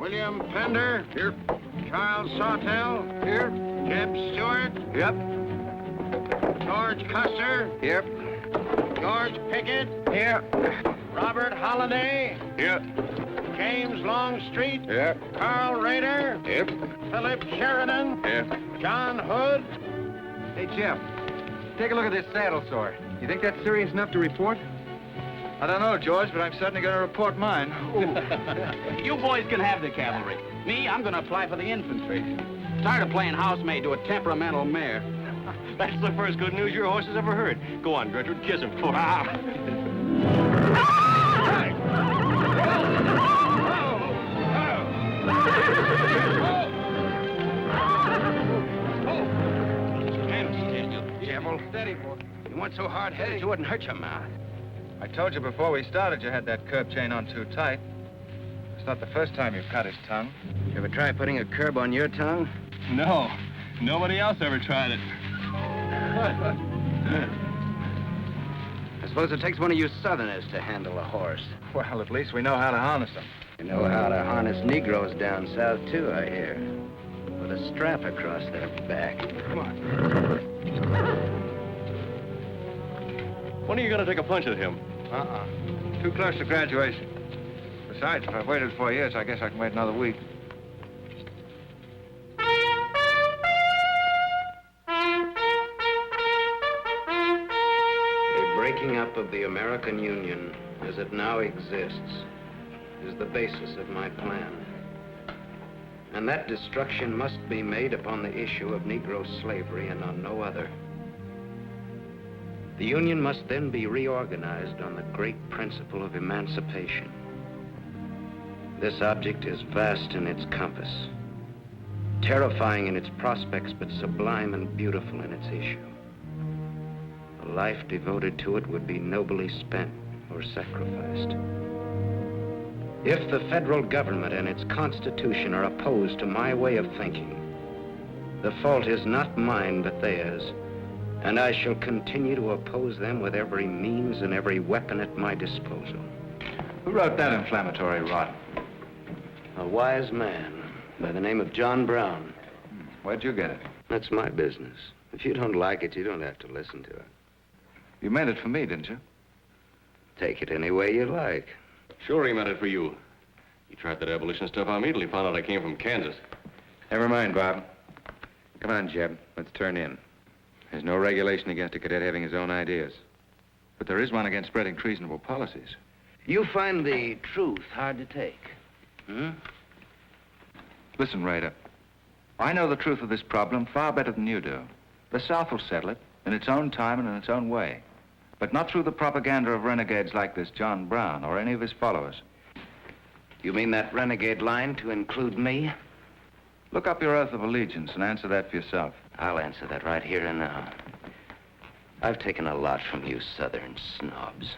William Pender. Here. Charles Sawtell. Here. Jeb Stuart. Yep. George Custer. Here. George Pickett. Here. Robert Holliday. Here. James Longstreet. Here. Carl Rader. Here. Philip Sheridan. Here. John Hood. Hey, Jeb. Take a look at this saddle sore. You think that's serious enough to report? I don't know, George, but I'm certainly going to report mine. You boys can have the cavalry. Me, I'm going to apply for the infantry. Tired of playing housemaid to a temperamental mare. That's the first good news your horse has ever heard. Go on, Gertrude, kiss him for Steady, boy. You weren't so hard-headed, you wouldn't hurt your mouth. I told you before we started you had that curb chain on too tight. It's not the first time you've cut his tongue. You ever try putting a curb on your tongue? No, nobody else ever tried it. I suppose it takes one of you Southerners to handle a horse. Well, at least we know how to harness them. You know how to harness Negroes down south, too, I hear. With a strap across their back. Come on. When are you going to take a punch at him? Too close to graduation. Besides, if I've waited 4 years, I guess I can wait another week. The breaking up of the American Union as it now exists is the basis of my plan. And that destruction must be made upon the issue of Negro slavery and on no other. The Union must then be reorganized on the great principle of emancipation. This object is vast in its compass, terrifying in its prospects, but sublime and beautiful in its issue. A life devoted to it would be nobly spent or sacrificed. If the federal government and its constitution are opposed to my way of thinking, the fault is not mine, but theirs. And I shall continue to oppose them with every means and every weapon at my disposal. Who wrote that inflammatory rot? A wise man by the name of John Brown. Where'd you get it? That's my business. If you don't like it, you don't have to listen to it. You meant it for me, didn't you? Take it any way you like. Sure he meant it for you. He tried that abolition stuff on me till he found out I came from Kansas. Never mind, Bob. Come on, Jeb. Let's turn in. There's no regulation against a cadet having his own ideas. But there is one against spreading treasonable policies. You find the truth hard to take, hmm? Listen, Rader. I know the truth of this problem far better than you do. The South will settle it in its own time and in its own way. But not through the propaganda of renegades like this John Brown or any of his followers. You mean that renegade line to include me? Look up your oath of allegiance and answer that for yourself. I'll answer that right here and now. I've taken a lot from you Southern snobs.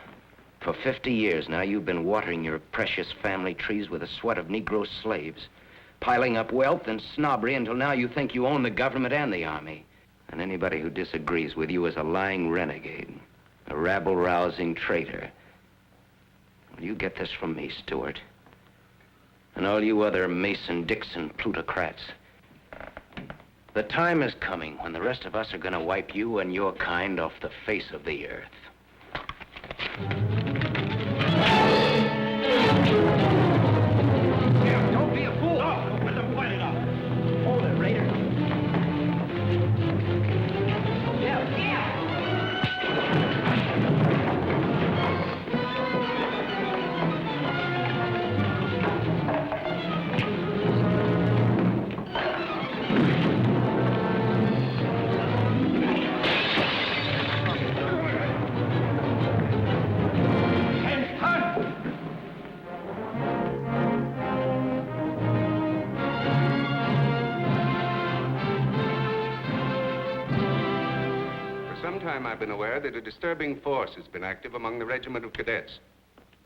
For 50 years now, you've been watering your precious family trees with the sweat of Negro slaves, piling up wealth and snobbery until now you think you own the government and the army. And anybody who disagrees with you is a lying renegade, a rabble-rousing traitor. Well, you get this from me, Stuart. And all you other Mason-Dixon plutocrats. The time is coming when the rest of us are going to wipe you and your kind off the face of the earth. Here, don't be a fool. No, let them fight it out. Hold it, Rader. I've been aware that a disturbing force has been active among the regiment of cadets.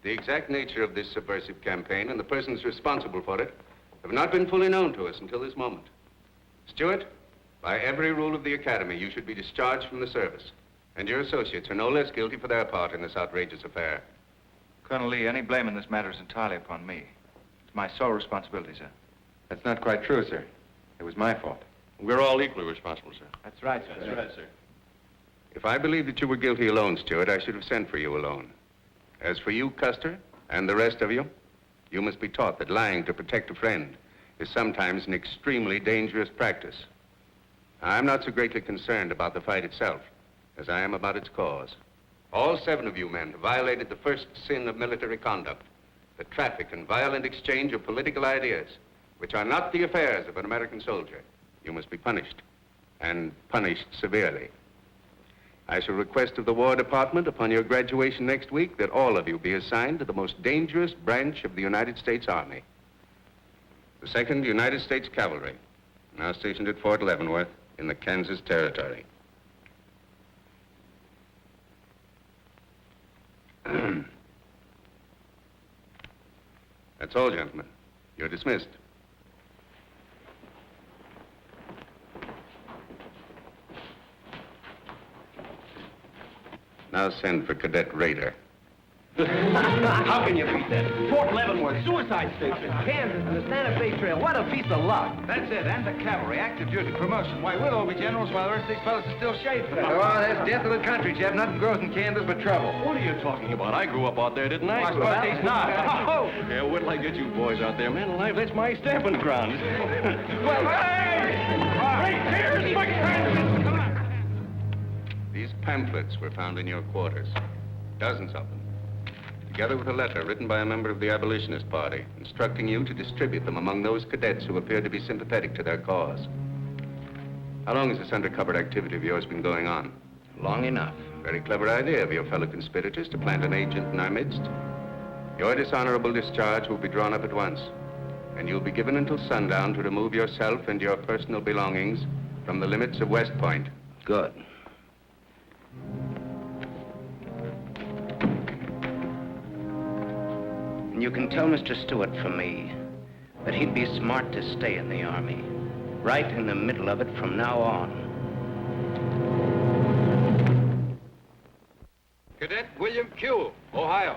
The exact nature of this subversive campaign and the persons responsible for it have not been fully known to us until this moment. Stuart, by every rule of the academy, you should be discharged from the service. And your associates are no less guilty for their part in this outrageous affair. Colonel Lee, any blame in this matter is entirely upon me. my sole responsibility, sir. That's not quite true, sir. It was my fault. We're all equally responsible, sir. That's right, sir. That's right, sir. If I believed that you were guilty alone, Stuart, I should have sent for you alone. As for you, Custer, and the rest of you, you must be taught that lying to protect a friend is sometimes an extremely dangerous practice. I'm not so greatly concerned about the fight itself as I am about its cause. All 7 of you men have violated the first sin of military conduct, the traffic and violent exchange of political ideas, which are not the affairs of an American soldier. You must be punished, and punished severely. I shall request of the War Department upon your graduation next week that all of you be assigned to the most dangerous branch of the United States Army. The 2nd United States Cavalry, now stationed at Fort Leavenworth in the Kansas Territory. That's all, gentlemen. You're dismissed. Now send for Cadet Rader. How can you beat that? Fort Leavenworth, suicide station, Kansas, and the Santa Fe Trail. What a piece of luck. That's it, and the cavalry, active duty, promotion. Why, we'll all be generals while the rest of these fellows are still shaved. Oh, that's death of the country, Jeb. Nothing grows in Kansas but trouble. What are you talking about? I grew up out there, didn't I? I suppose he's not. Oh! Yeah, wait till I get you boys out there. Man alive, that's my stamping ground. Well, hey! Come on. These pamphlets were found in your quarters. Dozens of them. Together with a letter written by a member of the abolitionist party, instructing you to distribute them among those cadets who appeared to be sympathetic to their cause. How long has this undercover activity of yours been going on? Long enough. Very clever idea of your fellow conspirators to plant an agent in our midst. Your dishonorable discharge will be drawn up at once, and you'll be given until sundown to remove yourself and your personal belongings from the limits of West Point. Good. And you can tell Mr. Stuart from me that he'd be smart to stay in the Army, right in the middle of it from now on. Cadet William Q., Ohio.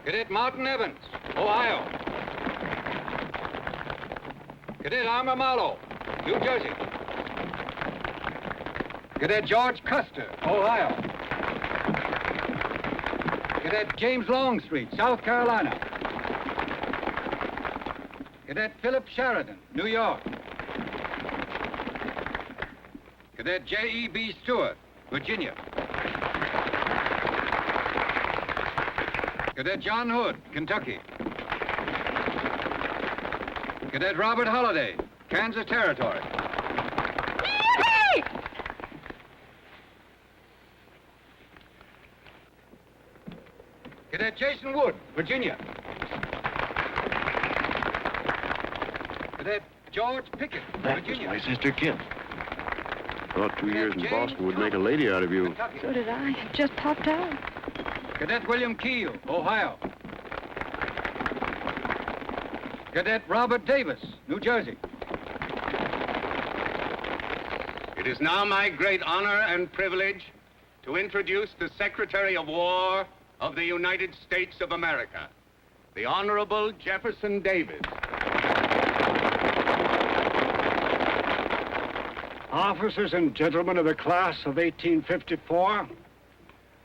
Cadet Martin Evans, Ohio. Cadet Armour Marlowe, New Jersey. Cadet George Custer, Ohio. Cadet James Longstreet, South Carolina. Cadet Philip Sheridan, New York. Cadet J.E.B. Stuart, Virginia. Cadet John Hood, Kentucky. Cadet Robert Holliday, Kansas Territory. Cadet Jason Wood, Virginia. Cadet George Pickett, Virginia. My sister Kit. Thought 2 years in Boston would make a lady out of you. So did I. It just popped out. Cadet William Keel, Ohio. Cadet Robert Davis, New Jersey. It is now my great honor and privilege to introduce the Secretary of War of the United States of America, the Honorable Jefferson Davis. Officers and gentlemen of the class of 1854,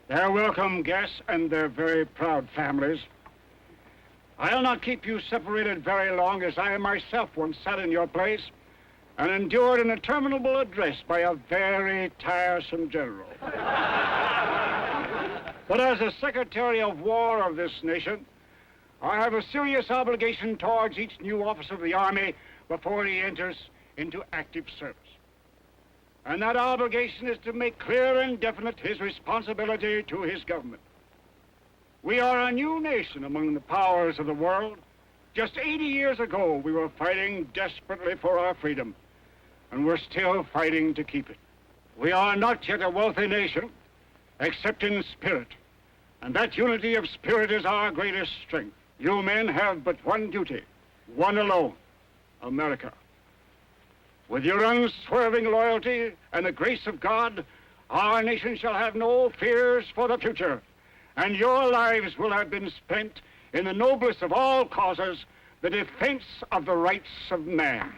their welcome guests and their very proud families, I'll not keep you separated very long, as I myself once sat in your place and endured an interminable address by a very tiresome general. But as a Secretary of War of this nation, I have a serious obligation towards each new officer of the Army before he enters into active service. And that obligation is to make clear and definite his responsibility to his government. We are a new nation among the powers of the world. Just 80 years ago, we were fighting desperately for our freedom, and we're still fighting to keep it. We are not yet a wealthy nation, except in spirit, and that unity of spirit is our greatest strength. You men have but one duty, one alone, America. With your unswerving loyalty and the grace of God, our nation shall have no fears for the future, and your lives will have been spent in the noblest of all causes, the defense of the rights of man.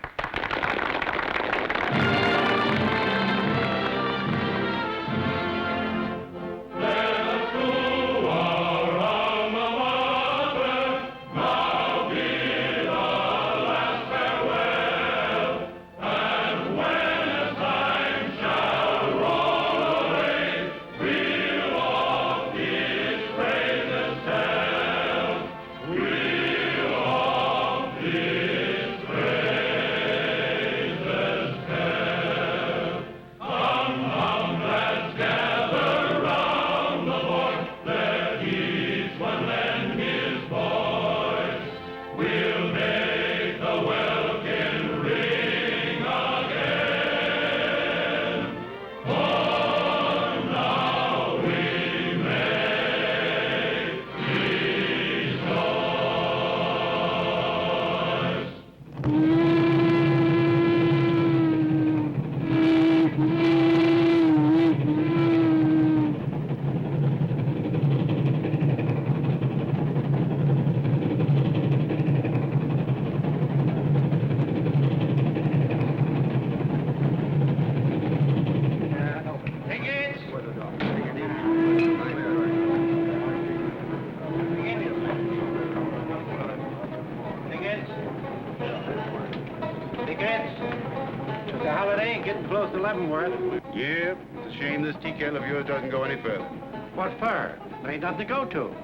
Yep, it's a shame this tea kettle of yours doesn't go any further. What for? There ain't nothing to go to.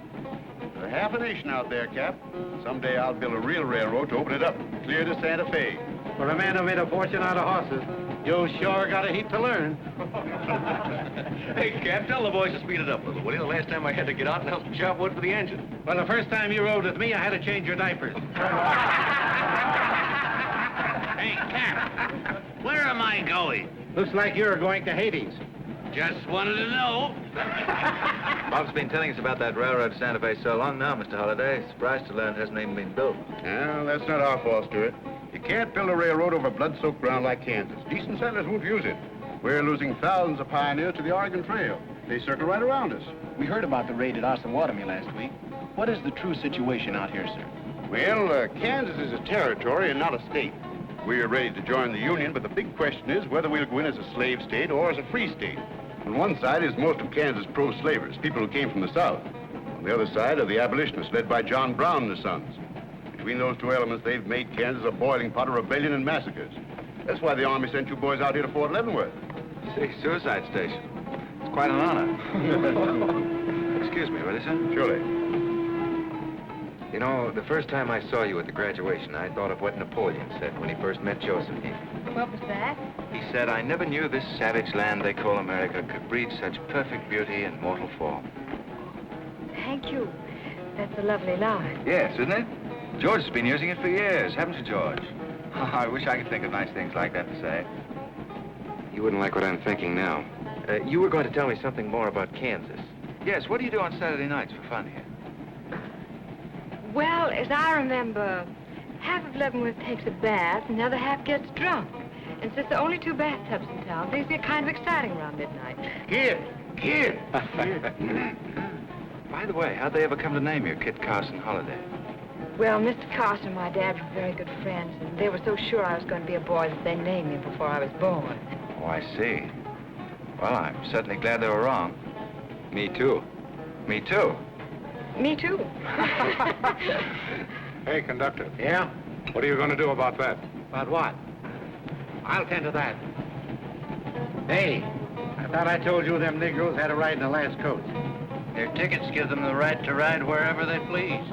There's half a nation out there, Cap. Someday I'll build a real railroad to open it up, clear to Santa Fe. For a man who made a fortune out of horses, you sure got a heap to learn. Hey, Cap, tell the boys to speed it up a little, will you? The last time I had to get out and help them chop wood for the engine. Well, the first time you rode with me, I had to change your diapers. Hey, Cap, where am I going? Looks like you're going to Hades. Just wanted to know. Bob's been telling us about that railroad to Santa Fe so long now, Mr. Holliday. Surprised to learn it hasn't even been built. Well, that's not our fault, Stuart. You can't build a railroad over blood-soaked ground like Kansas. Decent settlers won't use it. We're losing thousands of pioneers to the Oregon Trail. They circle right around us. We heard about the raid at Osawatomie last week. What is the true situation out here, sir? Well, Kansas is a territory and not a state. We're ready to join the Union, but the big question is whether we'll go in as a slave state or as a free state. On one side is most of Kansas pro-slavers, people who came from the South. On the other side are the abolitionists, led by John Brown and his sons. Between those two elements, they've made Kansas a boiling pot of rebellion and massacres. That's why the Army sent you boys out here to Fort Leavenworth. See, suicide station. It's quite an honor. Excuse me, will you, sir? Surely. You know, the first time I saw you at the graduation, I thought of what Napoleon said when he first met Josephine. What was that? He said, I never knew this savage land they call America could breed such perfect beauty and mortal form. Thank you. That's a lovely line. Yes, isn't it? George has been using it for years, haven't you, George? I wish I could think of nice things like that to say. You wouldn't like what I'm thinking now. You were going to tell me something more about Kansas. Yes, what do you do on Saturday nights for fun here? Well, as I remember, half of Leavenworth takes a bath and the other half gets drunk. And since there are only 2 bathtubs in town, things get kind of exciting around midnight. Kid! By the way, how'd they ever come to name you Kit Carson Holliday? Well, Mr. Carson and my dad were very good friends, and they were so sure I was going to be a boy that they named me before I was born. Oh, I see. Well, I'm certainly glad they were wrong. Me too. Me too. Me too. Hey, conductor. Yeah? What are you going to do about that? About what? I'll tend to that. Hey, I thought I told you them Negroes had a ride in the last coach. Their tickets give them the right to ride wherever they please.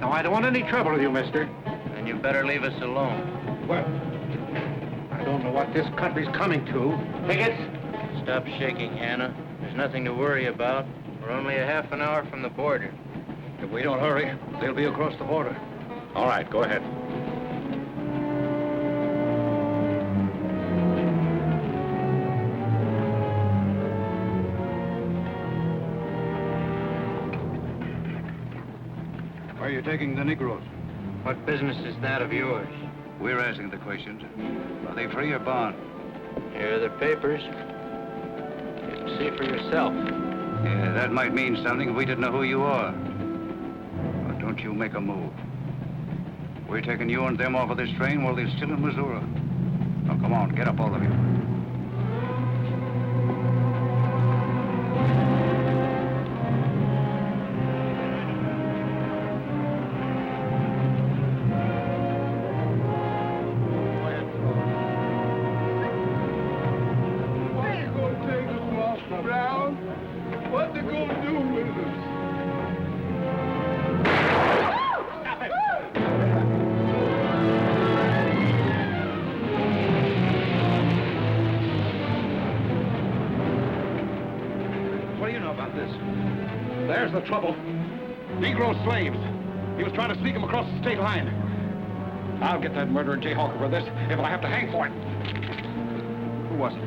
Now, I don't want any trouble with you, mister. And you better leave us alone. Well, I don't know what this country's coming to. Tickets? Stop shaking, Hannah. There's nothing to worry about. We're only a half an hour from the border. If we don't hurry, they'll be across the border. All right, go ahead. Where are you taking the Negroes? What business is that of yours? We're asking the questions. Are they free or bond? Here are the papers. You can see for yourself. Yeah, that might mean something if we didn't know who you are. But don't don't you make a move. We're taking you and them off of this train while they're still in Missouri. Now, come on, get up, all of you. There's the trouble. Negro slaves. He was trying to sneak them across the state line. I'll get that murderer Jayhawk over this if I have to hang for it. Who was it?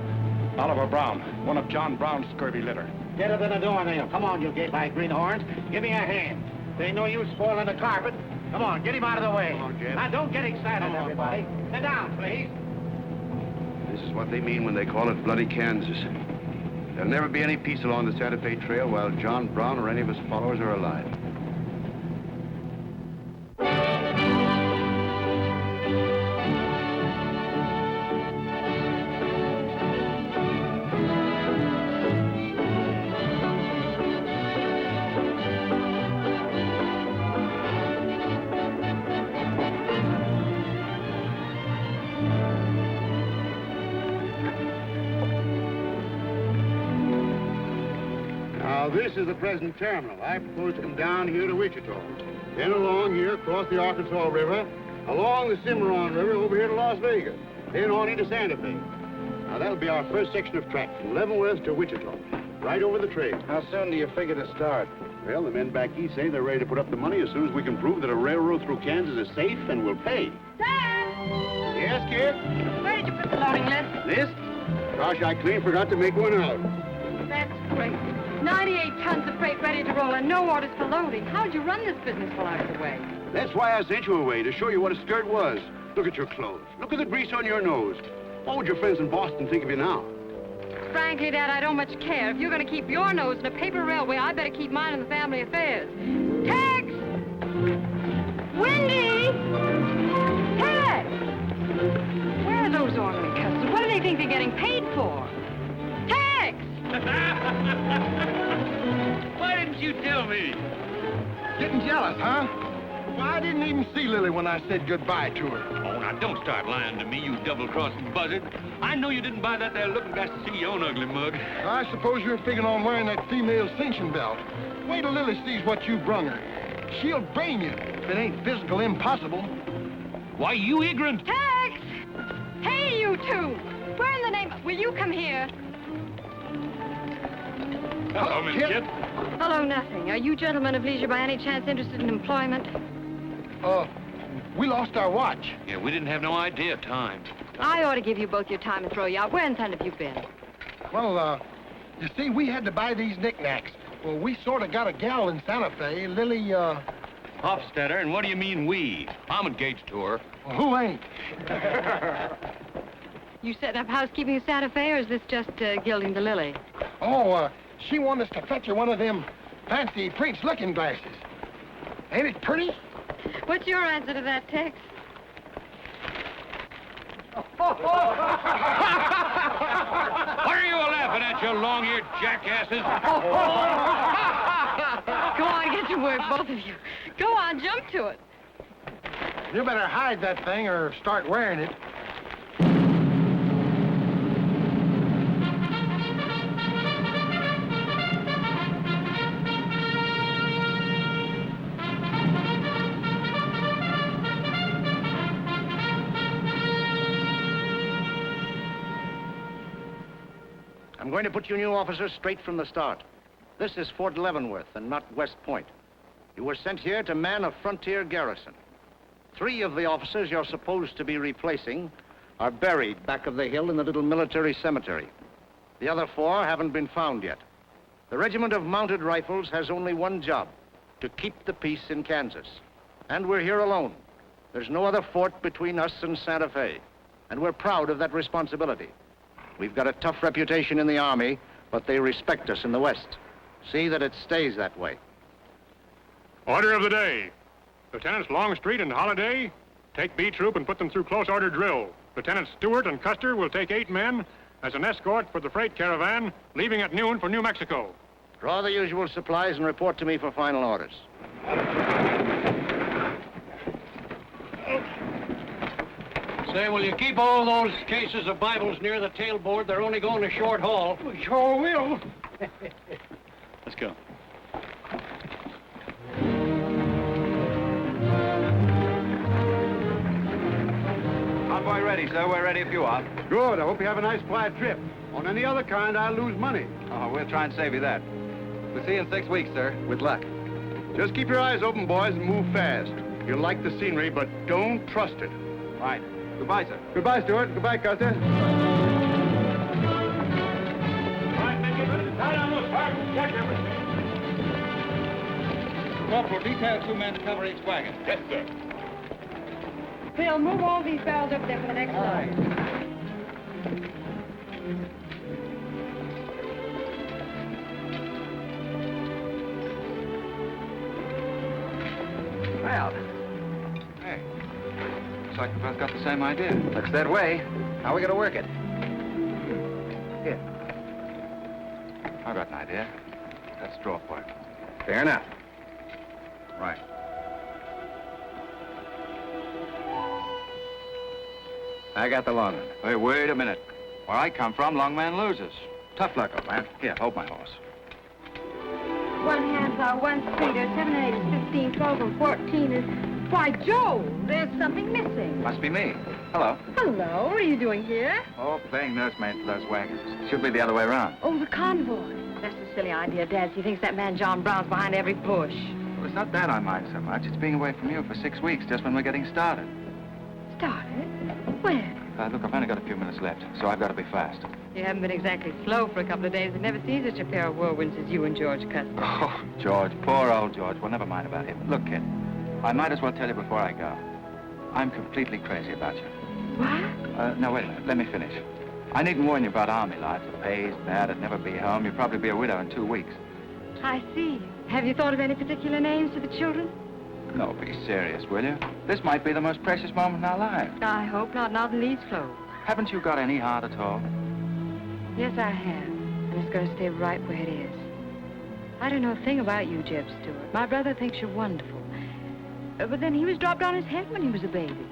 Oliver Brown, one of John Brown's scurvy litter. Get up in the doornail. Come on, you gate-eyed greenhorns. Give me a hand. They know you spoiling the carpet. Come on, get him out of the way. Come on, Jeb. Now, don't get excited, everybody. Sit down, please. This is what they mean when they call it bloody Kansas. There'll never be any peace along the Santa Fe Trail while John Brown or any of his followers are alive. This is the present terminal. I propose to come down here to Wichita, then along here across the Arkansas River, along the Cimarron River over here to Las Vegas, then on into Santa Fe. Now, that'll be our first section of track from Leavenworth to Wichita, right over the trail. How soon do you figure to start? Well, the men back east say they're ready to put up the money as soon as we can prove that a railroad through Kansas is safe and will pay. Dad! Yes, kid? Where did you put the loading list? List? Gosh, I clean forgot to make one out. That's great. 98 tons of freight ready to roll and no orders for loading. How'd you run this business while I was away? That's why I sent you away, to show you what a skirt was. Look at your clothes. Look at the grease on your nose. What would your friends in Boston think of you now? Frankly, Dad, I don't much care. If you're going to keep your nose in a paper railway, I better keep mine in the family affairs. Tex! Wendy! Tex! Where are those ornery customers? What do they think they're getting paid for? Tex! Why didn't you tell me? Getting jealous, huh? Why, I didn't even see Lily when I said goodbye to her. Oh, now don't start lying to me, you double-crossing buzzard. I know you didn't buy that there looking glass to see your own ugly mug. I suppose you're figuring on wearing that female cinching belt. Wait till Lily sees what you brung her. She'll brain you if it ain't physical impossible. Why, you ignorant. Tex! Hey, you two! Where in the name... Will you come here? Hello, Miss Kit. Hello, nothing. Are you gentlemen of leisure by any chance interested in employment? We lost our watch. Yeah, we didn't have no idea of time. I ought to give you both your time and throw you out. Where in town have you been? Well, you see, we had to buy these knickknacks. Well, we sort of got a gal in Santa Fe, Lily, Hofstadter, and what do you mean we? I'm engaged to her. Well, who ain't? You setting up housekeeping in Santa Fe, or is this just gilding the lily? Oh, she wanted us to fetch her one of them fancy Prince looking glasses. Ain't it pretty? What's your answer to that, Tex? What are you laughing at, you long-eared jackasses? Go on, get to work, both of you. Go on, jump to it. You better hide that thing or start wearing it. I'm going to put you new officers straight from the start. This is Fort Leavenworth and not West Point. You were sent here to man a frontier garrison. 3 of the officers you're supposed to be replacing are buried back of the hill in the little military cemetery. The other 4 haven't been found yet. The Regiment of Mounted Rifles has only one job, to keep the peace in Kansas. And we're here alone. There's no other fort between us and Santa Fe, and we're proud of that responsibility. We've got a tough reputation in the Army, but they respect us in the West. See that it stays that way. Order of the day. Lieutenants Longstreet and Holliday take B Troop and put them through close order drill. Lieutenants Stuart and Custer will take 8 men as an escort for the freight caravan, leaving at noon for New Mexico. Draw the usual supplies and report to me for final orders. Say, will you keep all those cases of Bibles near the tailboard? They're only going a short haul. We sure will. Let's go. Convoy ready, sir. We're ready if you are. Good. I hope you have a nice quiet trip. On any other kind, I'll lose money. Oh, we'll try and save you that. We'll see you in 6 weeks, sir. With luck. Just keep your eyes open, boys, and move fast. You'll like the scenery, but don't trust it. Right. Goodbye, sir. Goodbye, Stuart. Goodbye, Custer. All right, men, get ready to tie down those parts and check everything. Corporal, detail 2 men to cover each wagon. Yes, sir. Phil, move all these barrels up there for the next load. Well, hey, looks like we both got the same idea. Looks that way. How are we going to work it? Here. I've got an idea. Let's draw for it. Fair enough. Right. I got the long one. Hey, wait a minute. Where I come from, long man loses. Tough luck, old man. Here, hold my horse. 1 handsaw, 1 speeder, 7 and 8 is 15, 12 and 14 is... Why, Joe, there's something missing. Must be me. Hello. Hello, what are you doing here? Oh, playing nursemaid for those wagons. Should be the other way around. Oh, the convoy. That's a silly idea, Dad. He thinks that man John Brown's behind every bush. Well, it's not that I mind so much. It's being away from you for 6 weeks, just when we're getting started. Started? When? Look, I've only got a few minutes left, so I've got to be fast. You haven't been exactly slow for a couple of days. I've never seen such a pair of whirlwinds as you and George Custer. Oh, George, poor old George. Well, never mind about him. Look, kid, I might as well tell you before I go. I'm completely crazy about you. What? No, wait a minute. Let me finish. I needn't warn you about army life. The pay's bad. I'd never be home. You'd probably be a widow in 2 weeks. I see. Have you thought of any particular names for the children? No, be serious, will you? This might be the most precious moment in our lives. I hope not in these clothes. Haven't you got any heart at all? Yes, I have. And it's going to stay right where it is. I don't know a thing about you, Jeb Stuart. My brother thinks you're wonderful. But then he was dropped on his head when he was a baby.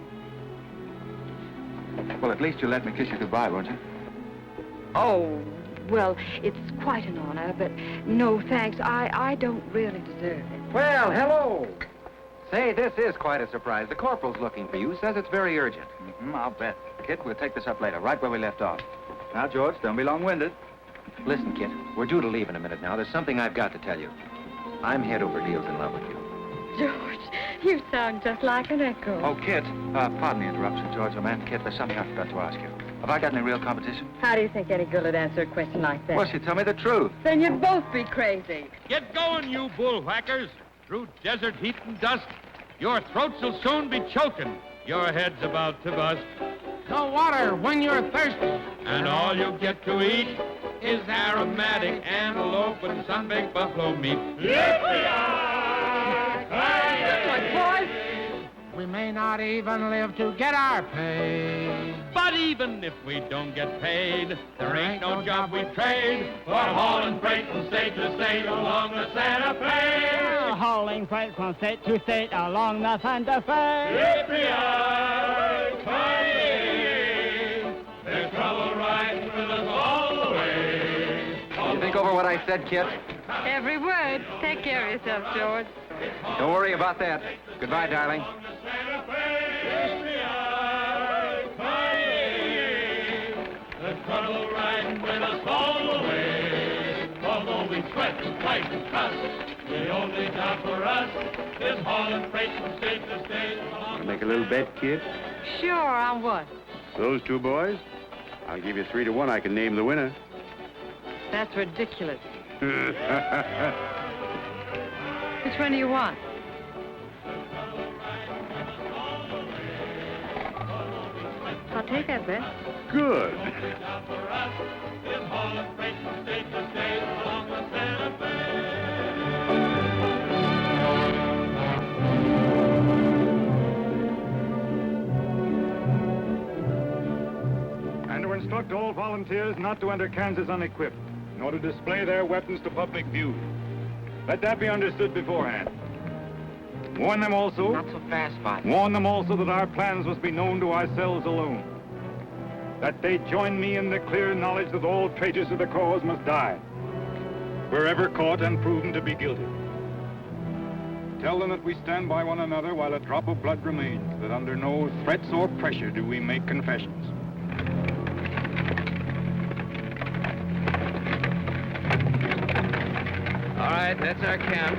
Well, at least you'll let me kiss you goodbye, won't you? Oh, well, it's quite an honor, but no thanks. I don't really deserve it. Well, hello. Say, this is quite a surprise. The corporal's looking for you. Says it's very urgent. I'll bet. Kit, we'll take this up later, right where we left off. Now, George, don't be long-winded. Listen, Kit, we're due to leave in a minute now. There's something I've got to tell you. I'm head over heels in love with you. George, you sound just like an echo. Oh, Kit, pardon the interruption, George, old man. Kit, there's something I forgot to ask you. Have I got any real competition? How do you think any girl would answer a question like that? Well, she'd tell me the truth. Then you'd both be crazy. Get going, you bullwhackers. Through desert heat and dust, your throats will soon be choking. Your head's about to bust. The water when you're thirsty. And all you get to eat is aromatic antelope and sun-baked buffalo meat. We may not even live to get our pay. But even if we don't get paid, there ain't no job we trade for hauling freight from state to state along the Santa Fe. Hauling freight from state to state along the Santa Fe. There's trouble riding with us all the way. You think over what I said, Kit? Every word. Take care of yourself, George. Don't worry about that. Goodbye, darling. The trouble riding with us all the way. Although we sweat and fight and cuss, the only job for us is hauling freight from state to state. Want to make a little bet, kid? Sure, on what? Those 2 boys? I'll give you 3 to 1. I can name the winner. That's ridiculous. Which one do you want? I'll take that bet. Good. instruct all volunteers not to enter Kansas unequipped, nor to display their weapons to public view. Let that be understood beforehand. Warn them also... Not so fast, Father. Warn them also that our plans must be known to ourselves alone. That they join me in the clear knowledge that all traitors to the cause must die, wherever caught and proven to be guilty. Tell them that we stand by one another while a drop of blood remains, that under no threats or pressure do we make confessions. All right, that's our camp.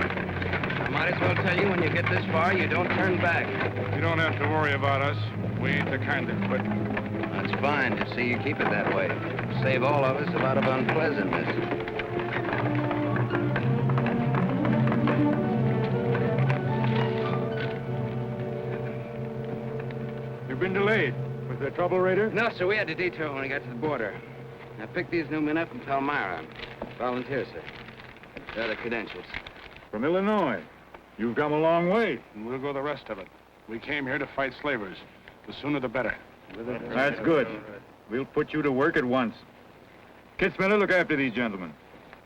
I might as well tell you when you get this far, you don't turn back. You don't have to worry about us. We ain't the kind that quit. That's fine. Just see you keep it that way. Save all of us a lot of unpleasantness. You've been delayed. Was there trouble, Rader? No, sir. We had to detour when we got to the border. I picked these new men up from Palmyra. Volunteer, sir. They're the credentials. From Illinois. You've come a long way, and we'll go the rest of it. We came here to fight slavers. The sooner the better. That's good. We'll put you to work at once. Kit Spinner, look after these gentlemen.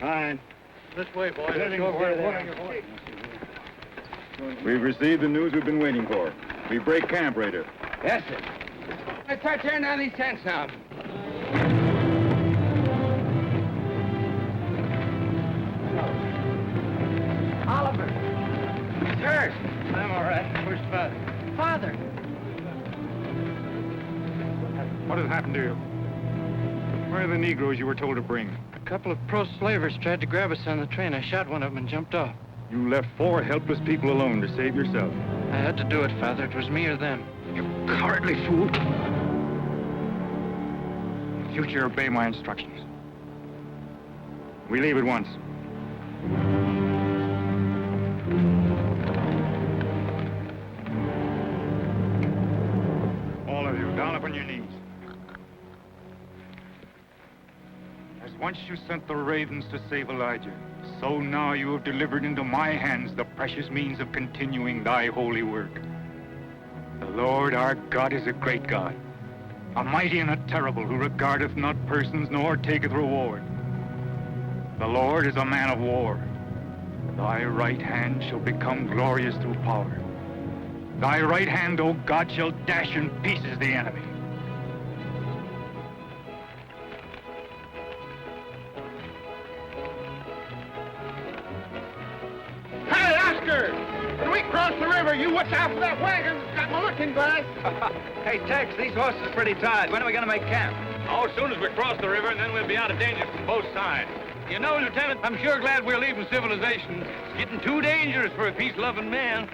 Fine. This way, boys. Let's go over there. We've received the news we've been waiting for. We break camp, Rader. Yes, sir. Let's start tearing down these tents now. Oliver. He's hurt. I'm all right. Where's Father? Father. What has happened to you? Where are the Negroes you were told to bring? A couple of pro-slavers tried to grab us on the train. I shot one of them and jumped off. You left 4 helpless people alone to save yourself. I had to do it, Father. It was me or them. You cowardly fool. In future, obey my instructions. We leave at once. All of you, down upon your knees. As once you sent the ravens to save Elijah, so now you have delivered into my hands the precious means of continuing thy holy work. The Lord our God is a great God, a mighty and a terrible, who regardeth not persons nor taketh reward. The Lord is a man of war. Thy right hand shall become glorious through power. Thy right hand, O God, shall dash in pieces the enemy. Hey, Oscar! When we cross the river, you watch out for that wagon. It's got my looking glass. Hey, Tex, these horses are pretty tired. When are we going to make camp? Oh, as soon as we cross the river, and then we'll be out of danger from both sides. You know, Lieutenant, I'm sure glad we're leaving civilization. It's getting too dangerous for a peace-loving man.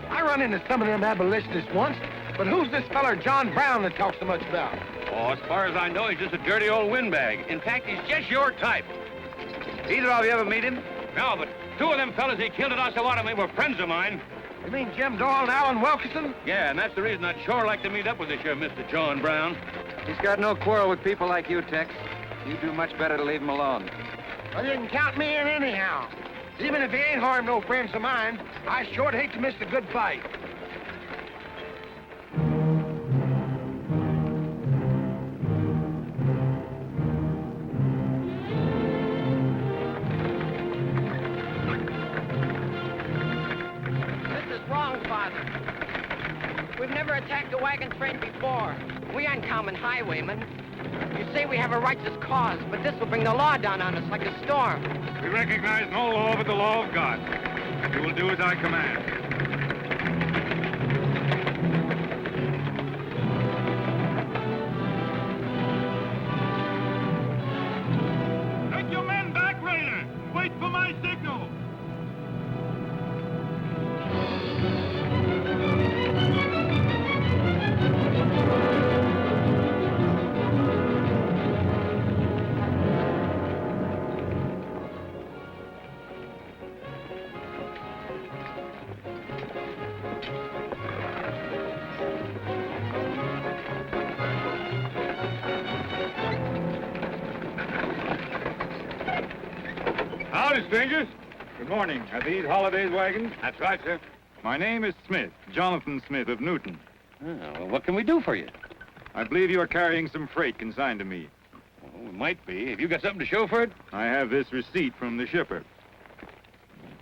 I run into some of them abolitionists once, but who's this feller John Brown that talks so much about? Oh, as far as I know, he's just a dirty old windbag. In fact, he's just your type. Either of you ever meet him? No, but 2 of them fellas he killed at Osawatomie were friends of mine. You mean Jim Doyle and Alan Wilkinson? Yeah, and that's the reason I'd sure like to meet up with this here Mr. John Brown. He's got no quarrel with people like you, Tex. You do much better to leave him alone. Well, you can count me in anyhow. Even if he ain't harmed no friends of mine, I sure hate to miss the good fight. This is wrong, Father. We've never attacked a wagon train before. We aren't common highwaymen. You say we have a righteous cause, but this will bring the law down on us like a storm. We recognize no law but the law of God. You will do as I command. Take your men back, Rader. Wait for my signal. Howdy, strangers. Good morning. Are these Holliday's wagons? That's right, sir. My name is Smith, Jonathan Smith of Newton. Oh, well, what can we do for you? I believe you are carrying some freight consigned to me. Oh, it might be. Have you got something to show for it? I have this receipt from the shipper.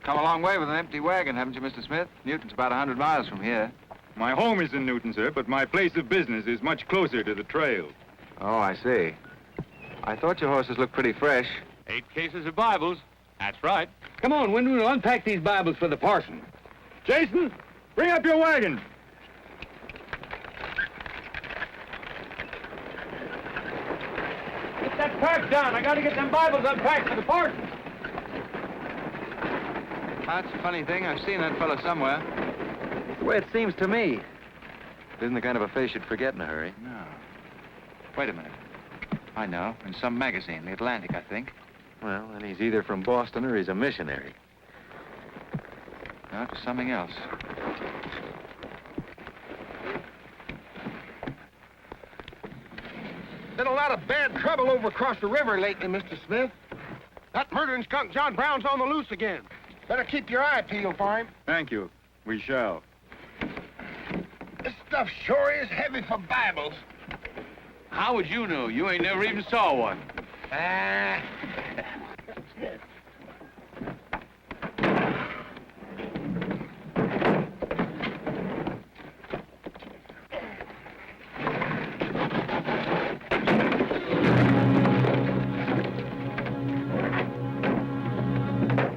Come a long way with an empty wagon, haven't you, Mr. Smith? Newton's about 100 miles from here. My home is in Newton, sir, but my place of business is much closer to the trail. Oh, I see. I thought your horses looked pretty fresh. 8 cases of Bibles. That's right. Come on, Windward, we'll unpack these Bibles for the parson. Jason, bring up your wagon. Get that pack down. I got to get them Bibles unpacked for the parson. That's a funny thing. I've seen that fellow somewhere. It's the way it seems to me. It isn't the kind of a face you'd forget in a hurry. No. Wait a minute. I know. In some magazine, The Atlantic, I think. Well, then he's either from Boston or he's a missionary. No, it was something else. Been a lot of bad trouble over across the river lately, Mr. Smith. That murdering skunk John Brown's on the loose again. Better keep your eye peeled for him. Thank you. We shall. This stuff sure is heavy for Bibles. How would you know? You ain't never even saw one.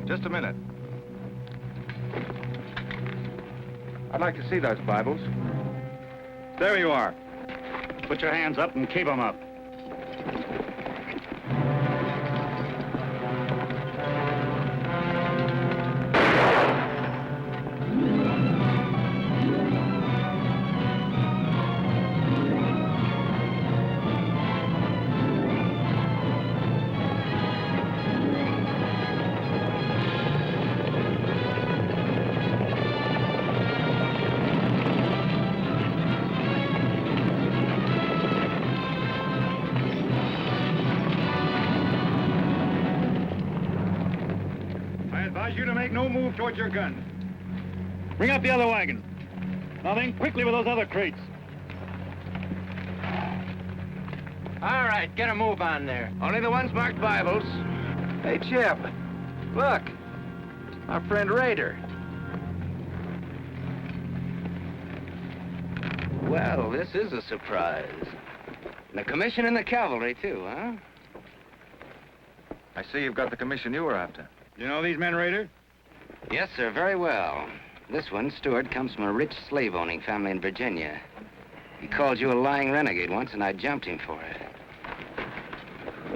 Just a minute. I'd like to see those Bibles. There you are. Put your hands up and keep them up. You to make no move towards your gun. Bring up the other wagon. Now then, quickly with those other crates. All right, get a move on there. Only the ones marked Bibles. Hey, Jeb, look. Our friend Rader. Well, this is a surprise. And a commission in the cavalry, too, huh? I see you've got the commission you were after. You know these men, Rader? Yes, sir, very well. This one, Stuart, comes from a rich slave-owning family in Virginia. He called you a lying renegade once, and I jumped him for it.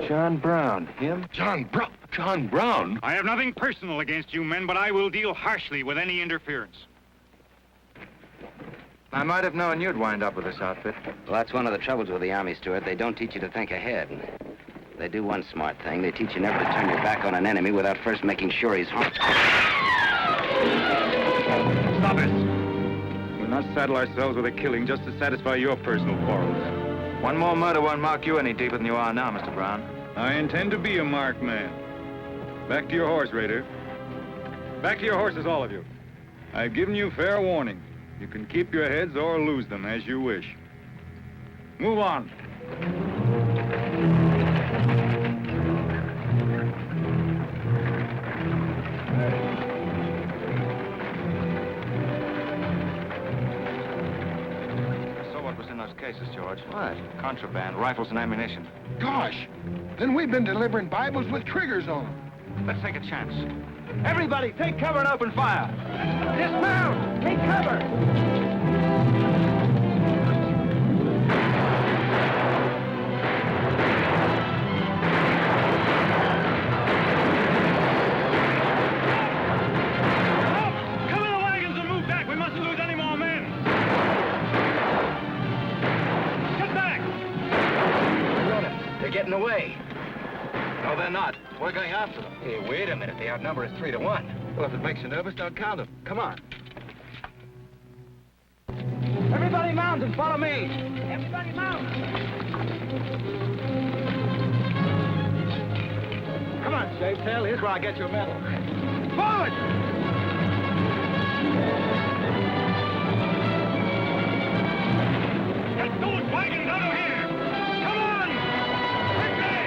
John Brown, him? John Brown? I have nothing personal against you men, but I will deal harshly with any interference. I might have known you'd wind up with this outfit. Well, that's one of the troubles with the Army, Stuart. They don't teach you to think ahead. They do one smart thing. They teach you never to turn your back on an enemy without first making sure he's harmed. Stop it! We'll not saddle ourselves with a killing just to satisfy your personal quarrels. One more murder won't mark you any deeper than you are now, Mr. Brown. I intend to be a marked man. Back to your horse, Rader. Back to your horses, all of you. I've given you fair warning. You can keep your heads or lose them as you wish. Move on. Cases, George. What? Contraband, rifles and ammunition. Gosh, then we've been delivering Bibles with triggers on them. Let's take a chance. Everybody, take cover and open fire. Dismount! Take cover! Cover the wagons and move back. We mustn't lose any more men. They're getting away. No, they're not. We're going after them. Hey, wait a minute. They outnumber us 3 to 1. Well, if it makes you nervous, don't count them. Come on. Everybody mount and follow me. Everybody mount. Come on, Shavetail. Here's where I'll get you a medal. Forward! Get those wagons out of here! Come on! Quickly!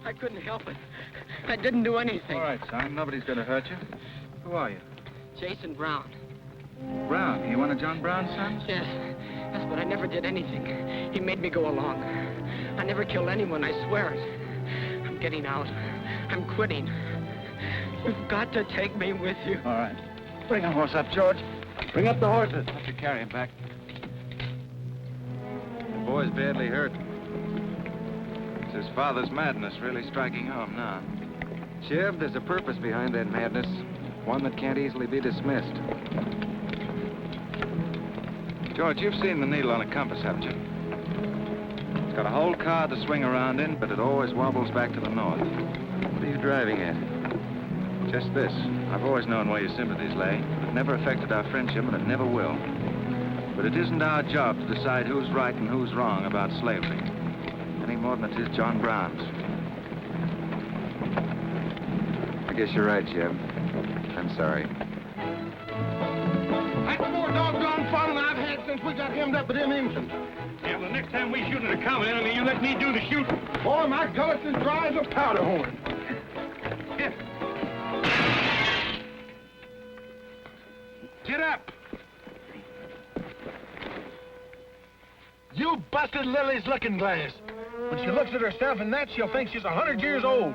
I couldn't help it. I didn't do anything. All right, son. Nobody's going to hurt you. Who are you? Jason Brown. Brown. You one of John Brown's sons? Yes. Yes, but I never did anything. He made me go along. I never killed anyone, I swear it. I'm getting out. I'm quitting. You've got to take me with you. All right. Bring a horse up, George. Bring up the horses. Have to carry him back. The boy's badly hurt. It's his father's madness really striking home now. Jeb, there's a purpose behind that madness. One that can't easily be dismissed. George, you've seen the needle on a compass, haven't you? It's got a whole card to swing around in, but it always wobbles back to the north. What are you driving at? Just this. I've always known where your sympathies lay. It never affected our friendship, and it never will. But it isn't our job to decide who's right and who's wrong about slavery. Any more than it is John Brown's. I guess you're right, Jeb. I'm sorry. That's more doggone fun than I've had since we got hemmed up with them engines. Yeah, well, the next time we shoot at a common enemy, you let me do the shooting. Boy, my gullet's as dry as a powder horn. Get up! You busted Lily's looking glass. When she looks at herself in that, she'll think she's 100 years old.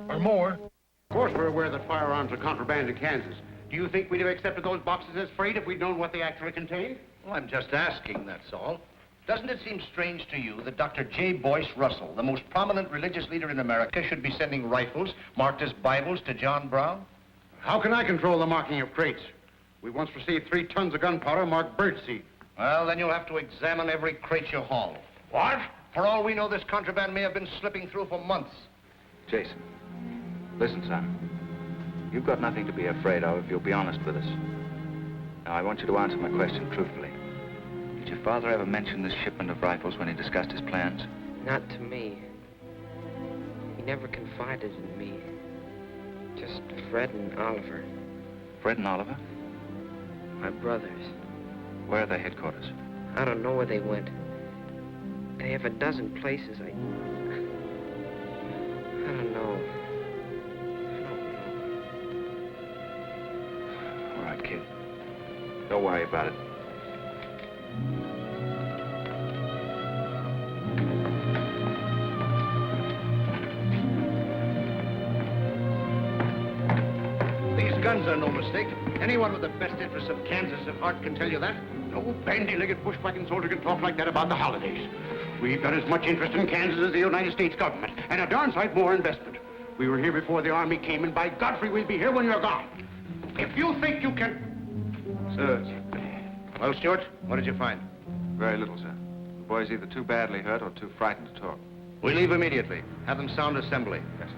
Or more. Of course we're aware that firearms are contraband in Kansas. Do you think we'd have accepted those boxes as freight if we'd known what they actually contained? Well, I'm just asking, that's all. Doesn't it seem strange to you that Dr. J. Boyce Russell, the most prominent religious leader in America, should be sending rifles marked as Bibles to John Brown? How can I control the marking of crates? We once received 3 tons of gunpowder marked birdseed. Well, then you'll have to examine every crate you haul. What? For all we know, this contraband may have been slipping through for months. Jason, listen, son. You've got nothing to be afraid of if you'll be honest with us. Now, I want you to answer my question truthfully. Did your father ever mention this shipment of rifles when he discussed his plans? Not to me. He never confided in me. Just Fred and Oliver. Fred and Oliver? My brothers. Where are their headquarters? I don't know where they went. They have a dozen places. I don't know. All right, kid. Don't worry about it. These guns are no mistake. Anyone with the best interests of Kansas at heart can tell you that. No bandy-legged bushwhacking soldier can talk like that about the holidays. We've got as much interest in Kansas as the United States government, and a darn sight more investment. We were here before the Army came, and by Godfrey, we'll be here when you're gone. If you think you can... Sir. Well, Stuart, what did you find? Very little, sir. The boy's either too badly hurt or too frightened to talk. We leave immediately. Have them sound assembly. Yes, sir.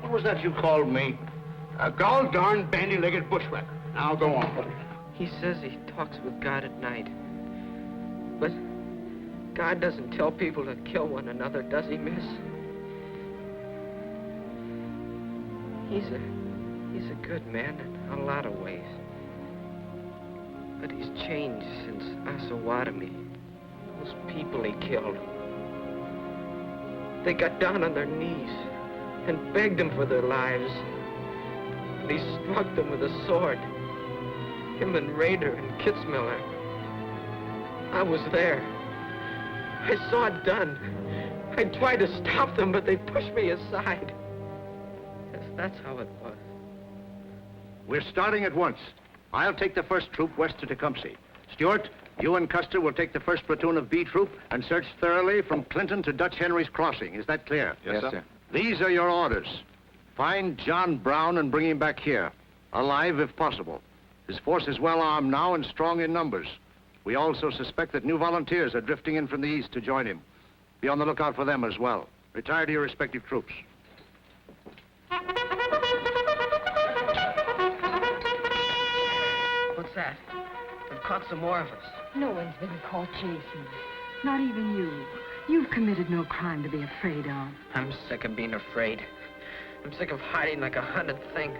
What was that you called me? A gall-darn bandy-legged bushwhacker. Now go on. He says he talks with God at night. But God doesn't tell people to kill one another, does he, miss? He's a good man in a lot of ways. But he's changed since Osawatomie. Those people he killed. They got down on their knees and begged him for their lives. And he struck them with a sword. Him and Rader and Kitzmiller. I was there. I saw it done. I tried to stop them, but they pushed me aside. Yes, that's how it was. We're starting at once. I'll take the first troop west to Tecumseh. Stuart, you and Custer will take the first platoon of B Troop and search thoroughly from Clinton to Dutch Henry's Crossing. Is that clear? Yes, sir. These are your orders. Find John Brown and bring him back here, alive if possible. His force is well armed now and strong in numbers. We also suspect that new volunteers are drifting in from the east to join him. Be on the lookout for them as well. Retire to your respective troops. What's that? They've caught some more of us. No one's been caught, Jason. Not even you. You've committed no crime to be afraid of. I'm sick of being afraid. I'm sick of hiding like a hunted thing.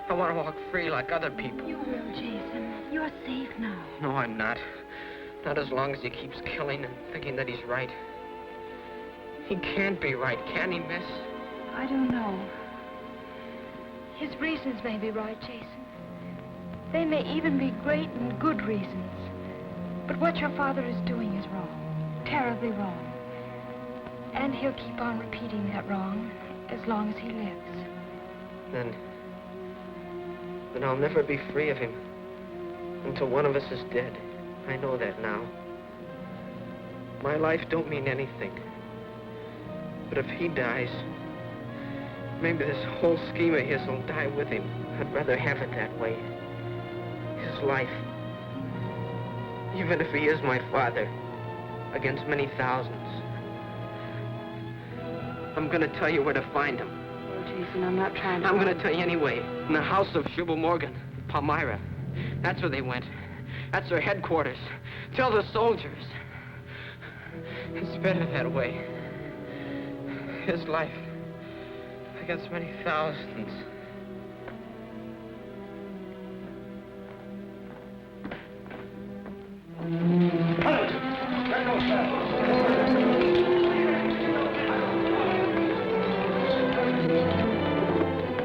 I want to walk free like other people. You will, Jason. You're safe now. No, I'm not. Not as long as he keeps killing and thinking that he's right. He can't be right, can he, miss? I don't know. His reasons may be right, Jason. They may even be great and good reasons. But what your father is doing is wrong. Terribly wrong. And he'll keep on repeating that wrong as long as he lives. Then I'll never be free of him until one of us is dead. I know that now. My life don't mean anything. But if he dies, maybe this whole scheme of his will die with him. I'd rather have it that way. His life. Even if he is my father, against many thousands. I'm gonna tell you where to find him. Oh, Jason, I'm not trying to... I'm gonna tell you anyway. In the house of Jubal Morgan, Palmyra. That's where they went. That's their headquarters. Tell the soldiers. It's better that way. His life against many thousands.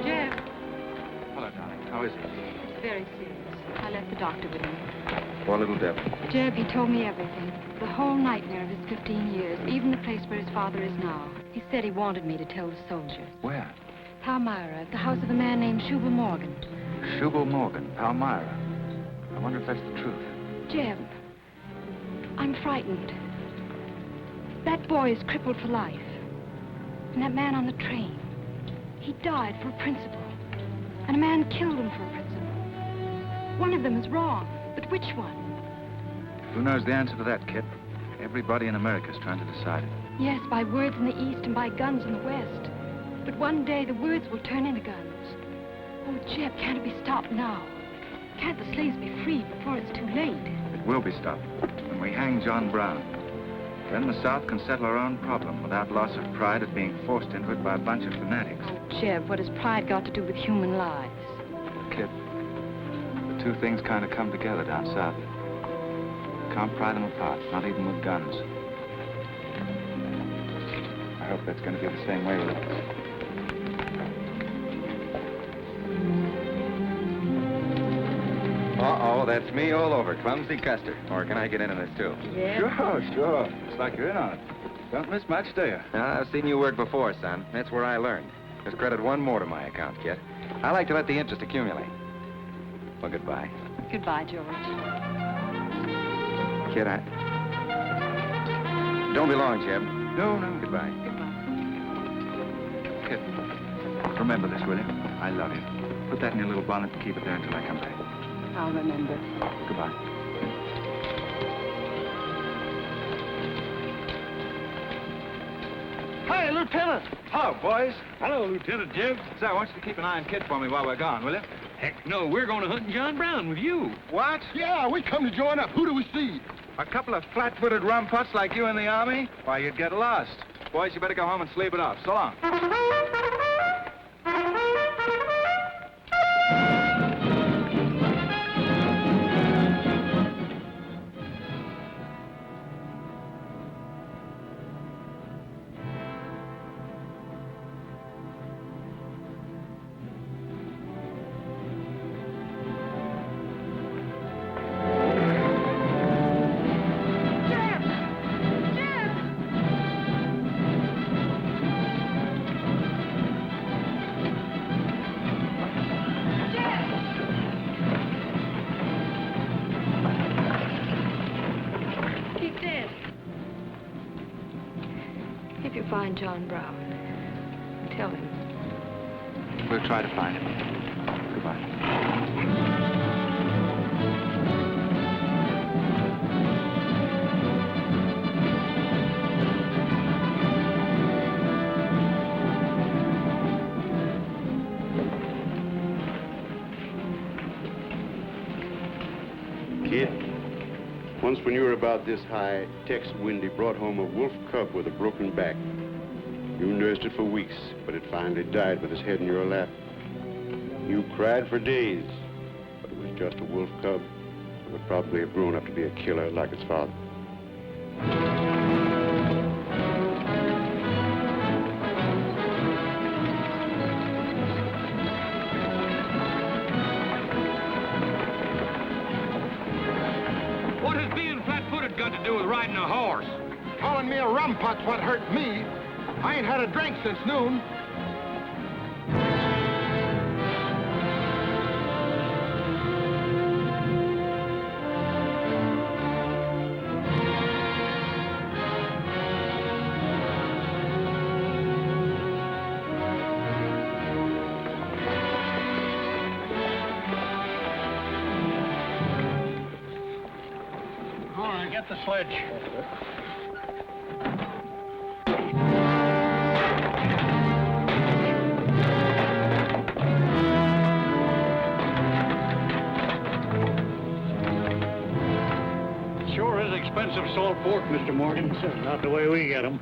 Jeb. Hello, darling. How is he? It's very serious. I left the doctor with him. Poor little Deb. Jeb, he told me everything. The whole nightmare of his 15 years, even the place where his father is now. He said he wanted me to tell the soldiers. Where? Palmyra, at the house of a man named Jubal Morgan. Jubal Morgan, Palmyra. I wonder if that's the truth. Jeb, I'm frightened. That boy is crippled for life. And that man on the train, he died for a principle. And a man killed him for a principle. One of them is wrong, but which one? Who knows the answer to that, Kit? Everybody in America's trying to decide it. Yes, by words in the East and by guns in the West. But one day the words will turn into guns. Oh, Jeb, can't it be stopped now? Can't the slaves be freed before it's too late? It will be stopped when we hang John Brown. Then the South can settle our own problem without loss of pride at being forced into it by a bunch of fanatics. Oh, Jeb, what has pride got to do with human lives? Kit, the two things kind of come together down south. Can't pry them apart, not even with guns. I hope that's going to be the same way with us. Uh-oh, that's me all over, Clumsy Custer. Or can I get into this, too? Yeah. Sure. Looks like you're in on it. Don't miss much, do you? I've seen you work before, son. That's where I learned. Just credit one more to my account, Kit. I like to let the interest accumulate. Well, goodbye. Goodbye, George. Kid, don't be long, Jeb. No. Goodbye. Kit, remember this, will you? I love you. Put that in your little bonnet and keep it there until I come back. I'll remember. Goodbye. Hi, Lieutenant. Hello, boys. Hello, Lieutenant Jeb. Say, I want you to keep an eye on Kit for me while we're gone, will you? Heck no, we're going to hunt John Brown with you. What? Yeah, we come to join up. Who do we see? A couple of flat-footed rumputs like you in the Army? Why, you'd get lost. Boys, you better go home and sleep it off. So long. Find John Brown. Tell him. We'll try to find him. Goodbye. Kid, once when you were about this high, Tex Windy brought home a wolf cub with a broken back. You nursed it for weeks, but it finally died with its head in your lap. You cried for days, but it was just a wolf cub. would probably have grown up to be a killer like his father. What has being flat-footed got to do with riding a horse? Calling me a rumput's what hurt me. I ain't had a drink since noon. All right, get the sledge. Sure is expensive salt pork, Mr. Morgan. Not the way we get them.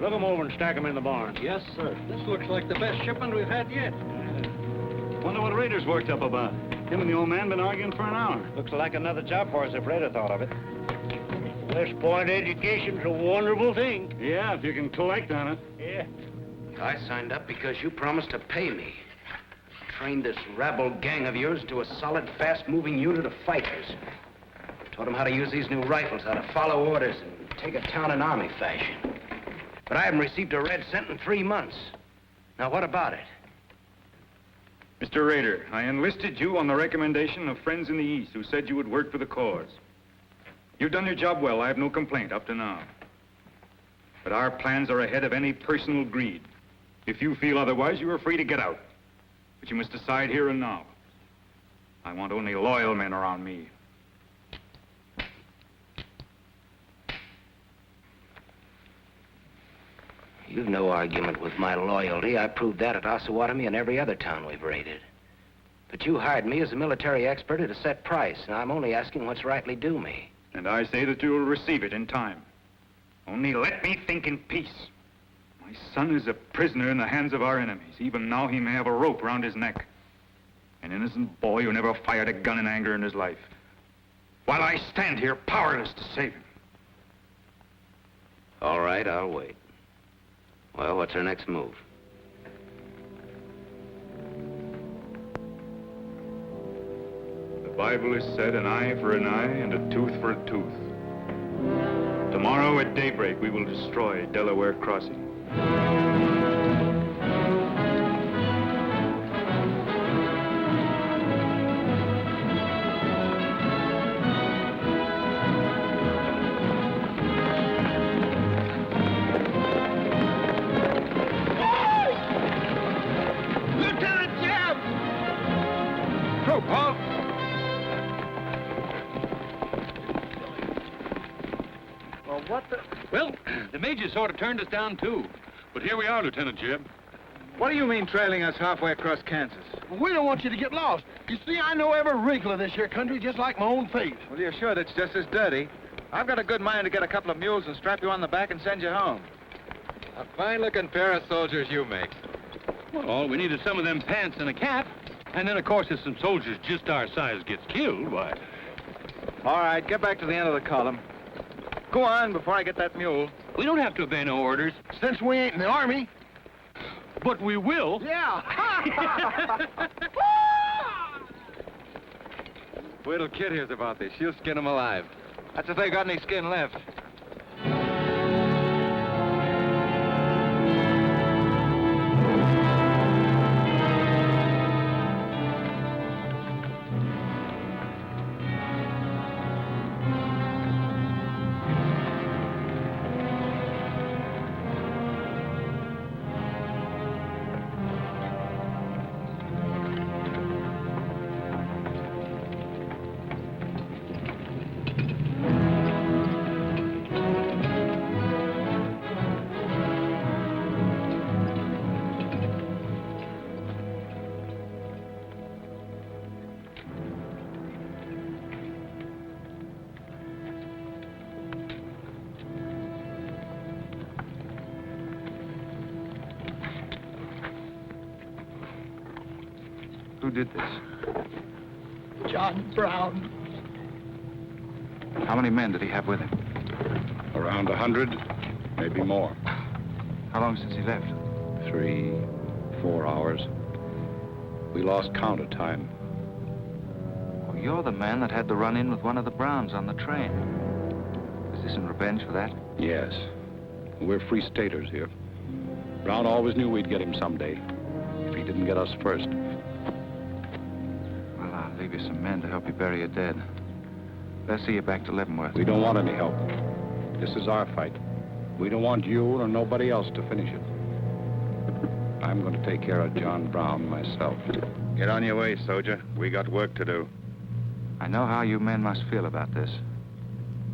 Look them over and stack them in the barn. Yes, sir. This looks like the best shipment we've had yet. Wonder what Rader's worked up about. Him and the old man been arguing for an hour. Looks like another job for us if Rader thought of it. West Point education's a wonderful thing. Yeah, if you can collect on it. Yeah. I signed up because you promised to pay me. Trained this rabble gang of yours to a solid, fast-moving unit of fighters. Taught them how to use these new rifles, how to follow orders, and take a town in army fashion. But I haven't received a red cent in 3 months. Now, what about it? Mr. Rader, I enlisted you on the recommendation of friends in the East who said you would work for the cause. You've done your job well. I have no complaint up to now. But our plans are ahead of any personal greed. If you feel otherwise, you are free to get out. But you must decide here and now. I want only loyal men around me. You've no argument with my loyalty. I proved that at Osawatomie and every other town we've raided. But you hired me as a military expert at a set price, and I'm only asking what's rightly due me. And I say that you will receive it in time. Only let me think in peace. My son is a prisoner in the hands of our enemies. Even now he may have a rope around his neck. An innocent boy who never fired a gun in anger in his life. While I stand here powerless to save him. All right, I'll wait. Well, what's our next move? The Bible has said an eye for an eye and a tooth for a tooth. Tomorrow at daybreak, we will destroy Delaware Crossing. Well, the Major sort of turned us down, too. But here we are, Lieutenant Jeb. What do you mean trailing us halfway across Kansas? We don't want you to get lost. You see, I know every wrinkle of this here country just like my own face. Well, you're sure that's just as dirty? I've got a good mind to get a couple of mules and strap you on the back and send you home. A fine-looking pair of soldiers you make. Well, all we need is some of them pants and a cap. And then, of course, if some soldiers just our size gets killed, why... All right, get back to the end of the column. Go on before I get that mule. We don't have to obey no orders. Since we ain't in the Army. But we will. Yeah. Wait till Kit hears about this. She'll skin him alive. That's if they got any skin left. Who did this? John Brown. How many men did he have with him? Around 100, maybe more. How long since he left? 3, 4 hours. We lost count of time. Oh, you're the man that had the run-in with one of the Browns on the train. Is this in revenge for that? Yes. We're free staters here. Brown always knew we'd get him someday, if he didn't get us first. Well, I'll leave you some men to help you bury your dead. Let's see you back to Leavenworth. We don't want any help. This is our fight. We don't want you or nobody else to finish it. I'm going to take care of John Brown myself. Get on your way, soldier. We got work to do. I know how you men must feel about this.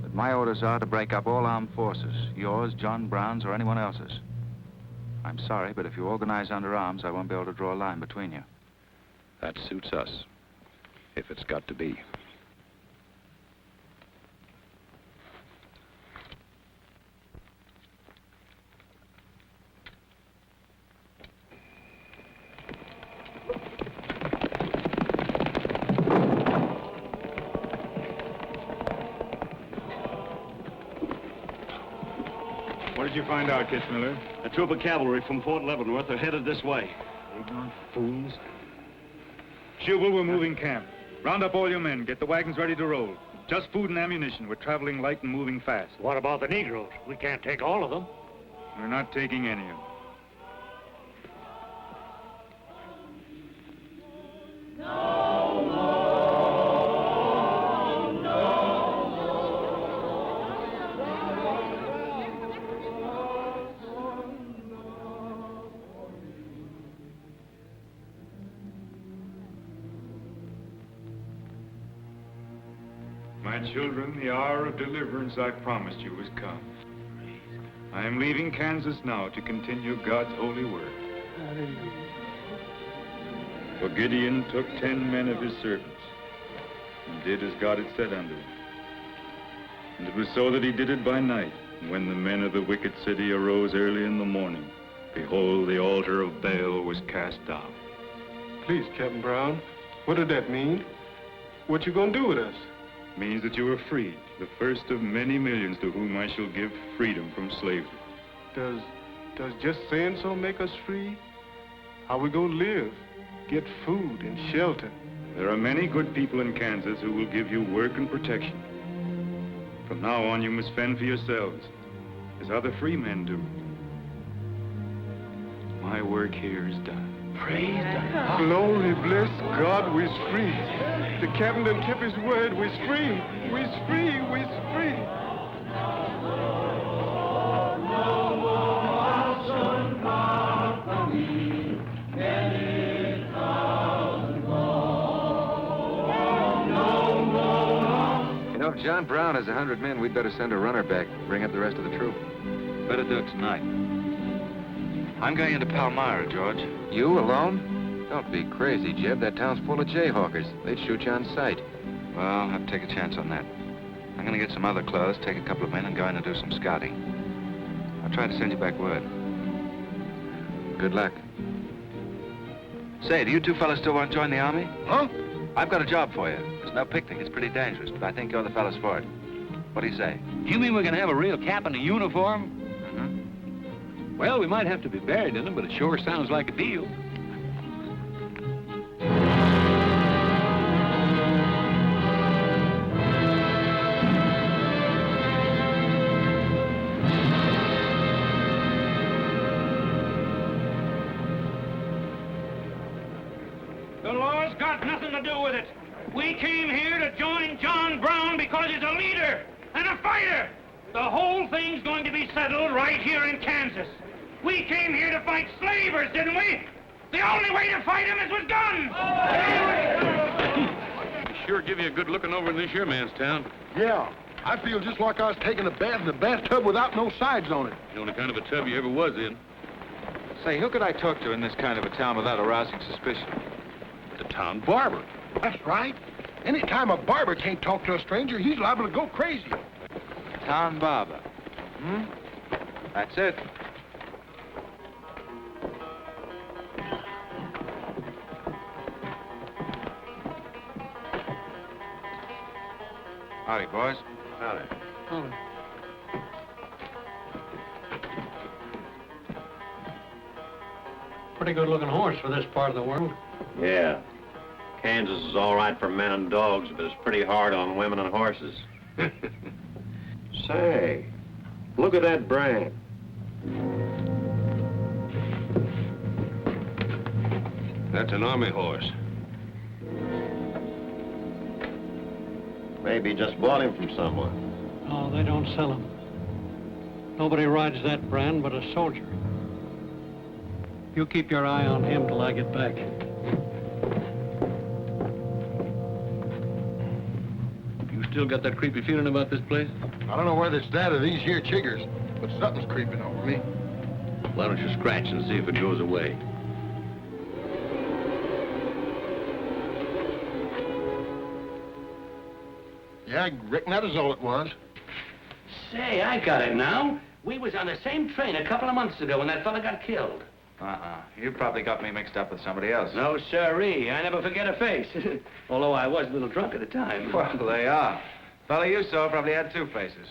But my orders are to break up all armed forces. Yours, John Brown's, or anyone else's. I'm sorry, but if you organize under arms, I won't be able to draw a line between you. That suits us, if it's got to be. What did you find out, Kitzmiller? A troop of cavalry from Fort Leavenworth are headed this way. Ignorant fools. Jubal, we're moving camp. Round up all your men. Get the wagons ready to roll. Just food and ammunition. We're traveling light and moving fast. What about the Negroes? We can't take all of them. We're not taking any of them. My children, the hour of deliverance I promised you has come. I am leaving Kansas now to continue God's holy work. For Gideon took 10 men of his servants and did as God had said unto him. And it was so that he did it by night. And when the men of the wicked city arose early in the morning, behold, the altar of Baal was cast down. Please, Captain Brown, what did that mean? What you gonna do with us? Means that you are free, the first of many millions to whom I shall give freedom from slavery. Does just saying so make us free? How we gonna live? Get food and shelter? There are many good people in Kansas who will give you work and protection. From now on, you must fend for yourselves, as other free men do. My work here is done. Praise God. Glory, bless God, we's free. The captain done kept his word, we's free. We's free, we's free. You know, if John Brown has 100 men, we'd better send a runner back, bring up the rest of the troop. Better do it tonight. I'm going into Palmyra, George. You alone? Don't be crazy, Jeb. That town's full of jayhawkers. They'd shoot you on sight. Well, I'll have to take a chance on that. I'm going to get some other clothes, take a couple of men, and go in and do some scouting. I'll try to send you back word. Good luck. Say, do you two fellas still want to join the Army? Huh? I've got a job for you. There's no picnic. It's pretty dangerous, but I think you're the fellas for it. What do you say? You mean we're going to have a real cap and a uniform? Mm-hmm. Well, we might have to be buried in them, but it sure sounds like a deal. The law's got nothing to do with it. We came here to join John Brown because he's a leader and a fighter. The whole thing's going to be settled right here in Kansas. We came here to fight slavers, didn't we? The only way to fight them is with guns. Sure give you a good looking over in this here man's town. Yeah, I feel just like I was taking a bath in a bathtub without no sides on it. The only kind of a tub you ever was in. Say, who could I talk to in this kind of a town without arousing suspicion? The town barber. That's right. Anytime a barber can't talk to a stranger, he's liable to go crazy. Town barber. Hmm? That's it. Howdy, boys. Howdy. Howdy. Pretty good-looking horse for this part of the world. Yeah. Kansas is all right for men and dogs, but it's pretty hard on women and horses. Say, look at that brand. That's an army horse. Maybe just bought him from someone. No, they don't sell them. Nobody rides that brand but a soldier. You keep your eye on him till I get back. You still got that creepy feeling about this place? I don't know whether it's that or these here chiggers, but something's creeping over me. Why don't you scratch and see if it goes away? Yeah, I reckon that is all it was. Say, I got it now. We was on the same train a couple of months ago when that fella got killed. You probably got me mixed up with somebody else. No, sirree. I never forget a face. Although I was a little drunk at the time. Well, they are. Fella you saw probably had two faces.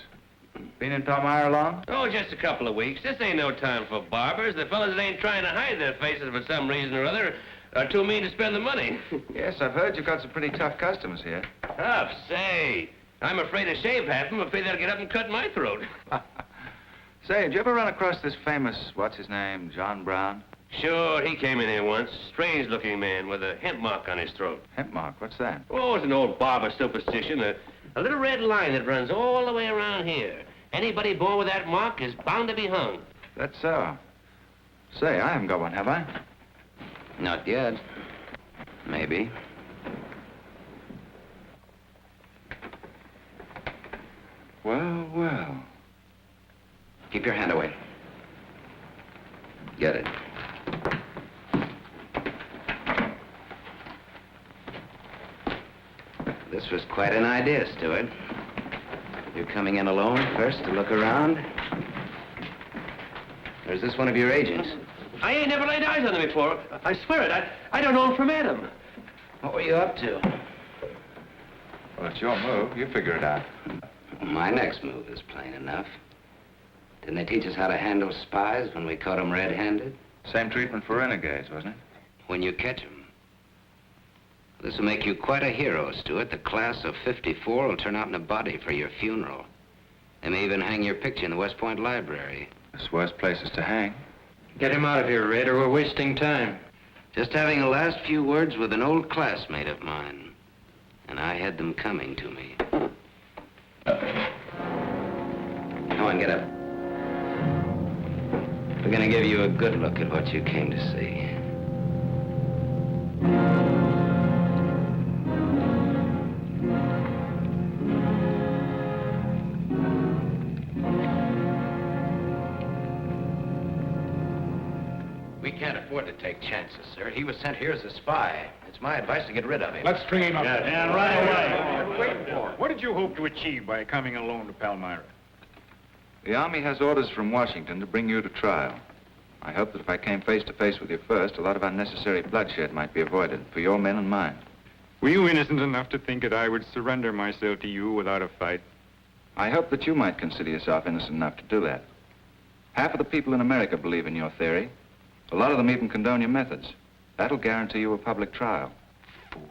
Been in Palmyra long? Oh, just a couple of weeks. This ain't no time for barbers. The fellas that ain't trying to hide their faces for some reason or other are too mean to spend the money. Yes, I've heard you've got some pretty tough customers here. Tough, say. I'm afraid to shave half them. I'm afraid they'll get up and cut my throat. Say, did you ever run across this famous, what's his name, John Brown? Sure, he came in here once. Strange-looking man with a hemp mark on his throat. Hemp mark? What's that? Oh, it's an old barber superstition. A little red line that runs all the way around here. Anybody born with that mark is bound to be hung. That's so. Say, I haven't got one, have I? Not yet. Maybe. Well, well. Keep your hand away. Get it. This was quite an idea, Stuart. You're coming in alone first to look around? Or is this one of your agents? I ain't never laid eyes on him before. I swear it. I don't know him from Adam. What were you up to? Well, it's your move. You figure it out. My next move is plain enough. Didn't they teach us how to handle spies when we caught them red-handed? Same treatment for renegades, wasn't it? When you catch them. This will make you quite a hero, Stuart. The class of '54 will turn out in a body for your funeral. They may even hang your picture in the West Point Library. There's worse places to hang. Get him out of here, Rader. We're wasting time. Just having a last few words with an old classmate of mine. And I had them coming to me. Come on, get up. We're gonna give you a good look at what you came to see. We can't afford to take chances, sir. He was sent here as a spy. It's my advice to get rid of him. Let's string him up. Yeah, right away. Wait for it. What did you hope to achieve by coming alone to Palmyra? The Army has orders from Washington to bring you to trial. I hope that if I came face to face with you first, a lot of unnecessary bloodshed might be avoided for your men and mine. Were you innocent enough to think that I would surrender myself to you without a fight? I hope that you might consider yourself innocent enough to do that. Half of the people in America believe in your theory. A lot of them even condone your methods. That'll guarantee you a public trial. Fool.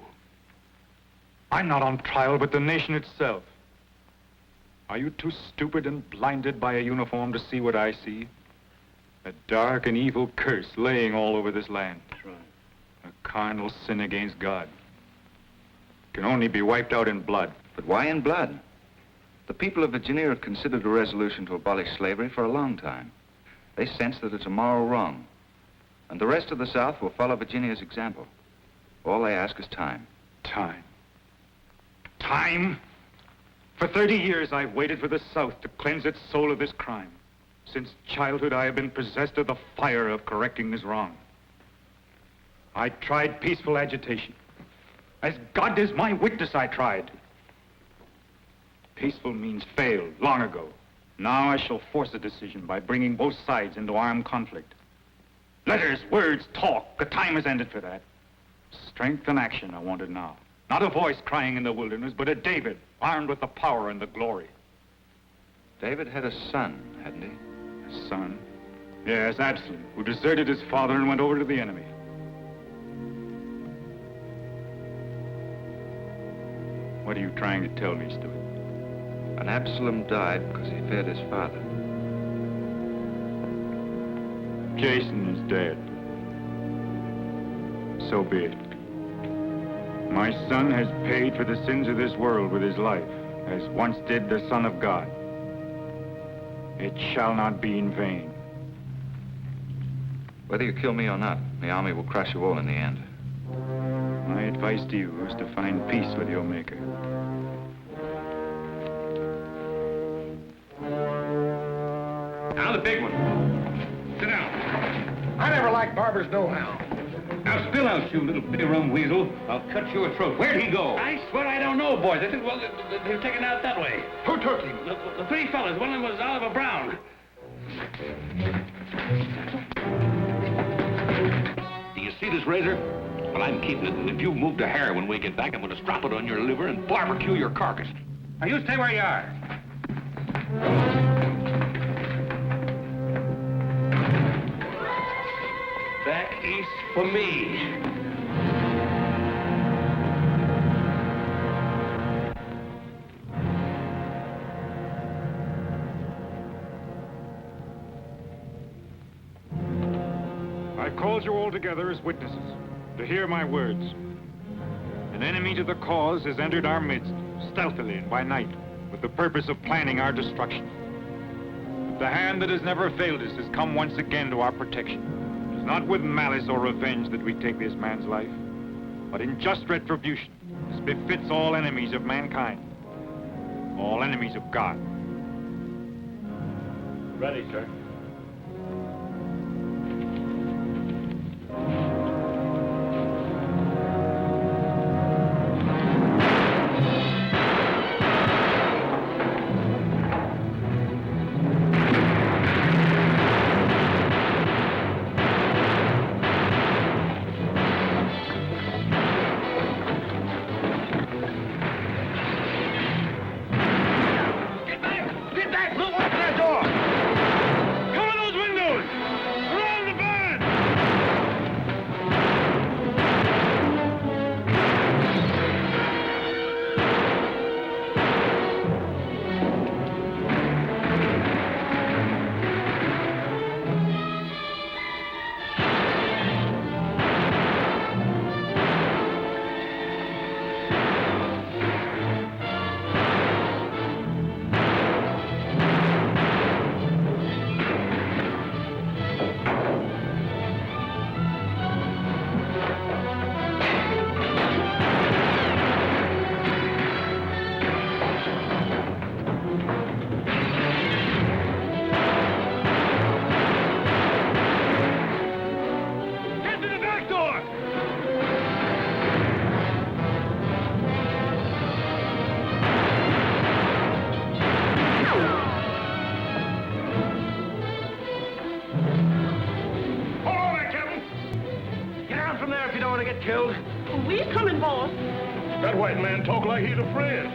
I'm not on trial, but the nation itself. Are you too stupid and blinded by a uniform to see what I see? A dark and evil curse laying all over this land. That's right. A carnal sin against God. Can only be wiped out in blood. But why in blood? The people of Virginia have considered a resolution to abolish slavery for a long time. They sense that it's a moral wrong. And the rest of the South will follow Virginia's example. All they ask is time. Time. Time? For 30 years, I've waited for the South to cleanse its soul of this crime. Since childhood, I have been possessed of the fire of correcting this wrong. I tried peaceful agitation. As God is my witness, I tried. Peaceful means failed long ago. Now I shall force a decision by bringing both sides into armed conflict. Letters, words, talk. The time has ended for that. Strength and action are wanted now. Not a voice crying in the wilderness, but a David armed with the power and the glory. David had a son, hadn't he? A son? Yes, Absalom, who deserted his father and went over to the enemy. What are you trying to tell me, Stuart? And Absalom died because he feared his father. Jason is dead. So be it. My son has paid for the sins of this world with his life, as once did the Son of God. It shall not be in vain. Whether you kill me or not, the army will crush you all in the end. My advice to you is to find peace with your Maker. Now the big one. Sit down. I never liked barbers no-how. Now spill out, you little bitty rum weasel. I'll cut your throat. Where'd he go? I swear I don't know, boys. I think, well, they were taken out that way. Who took him? The three fellas. One of them was Oliver Brown. Do you see this razor? Well, I'm keeping it, and if you move a hair when we get back, I'm going to strap it on your liver and barbecue your carcass. Now, you stay where you are. Back east for me. I called you all together as witnesses to hear my words. An enemy to the cause has entered our midst, stealthily and by night, with the purpose of planning our destruction. But the hand that has never failed us has come once again to our protection. It is not with malice or revenge that we take this man's life, but in just retribution, as befits all enemies of mankind, all enemies of God. Ready, sir. Killed? We's coming, boss. That white man talk like he's a friend.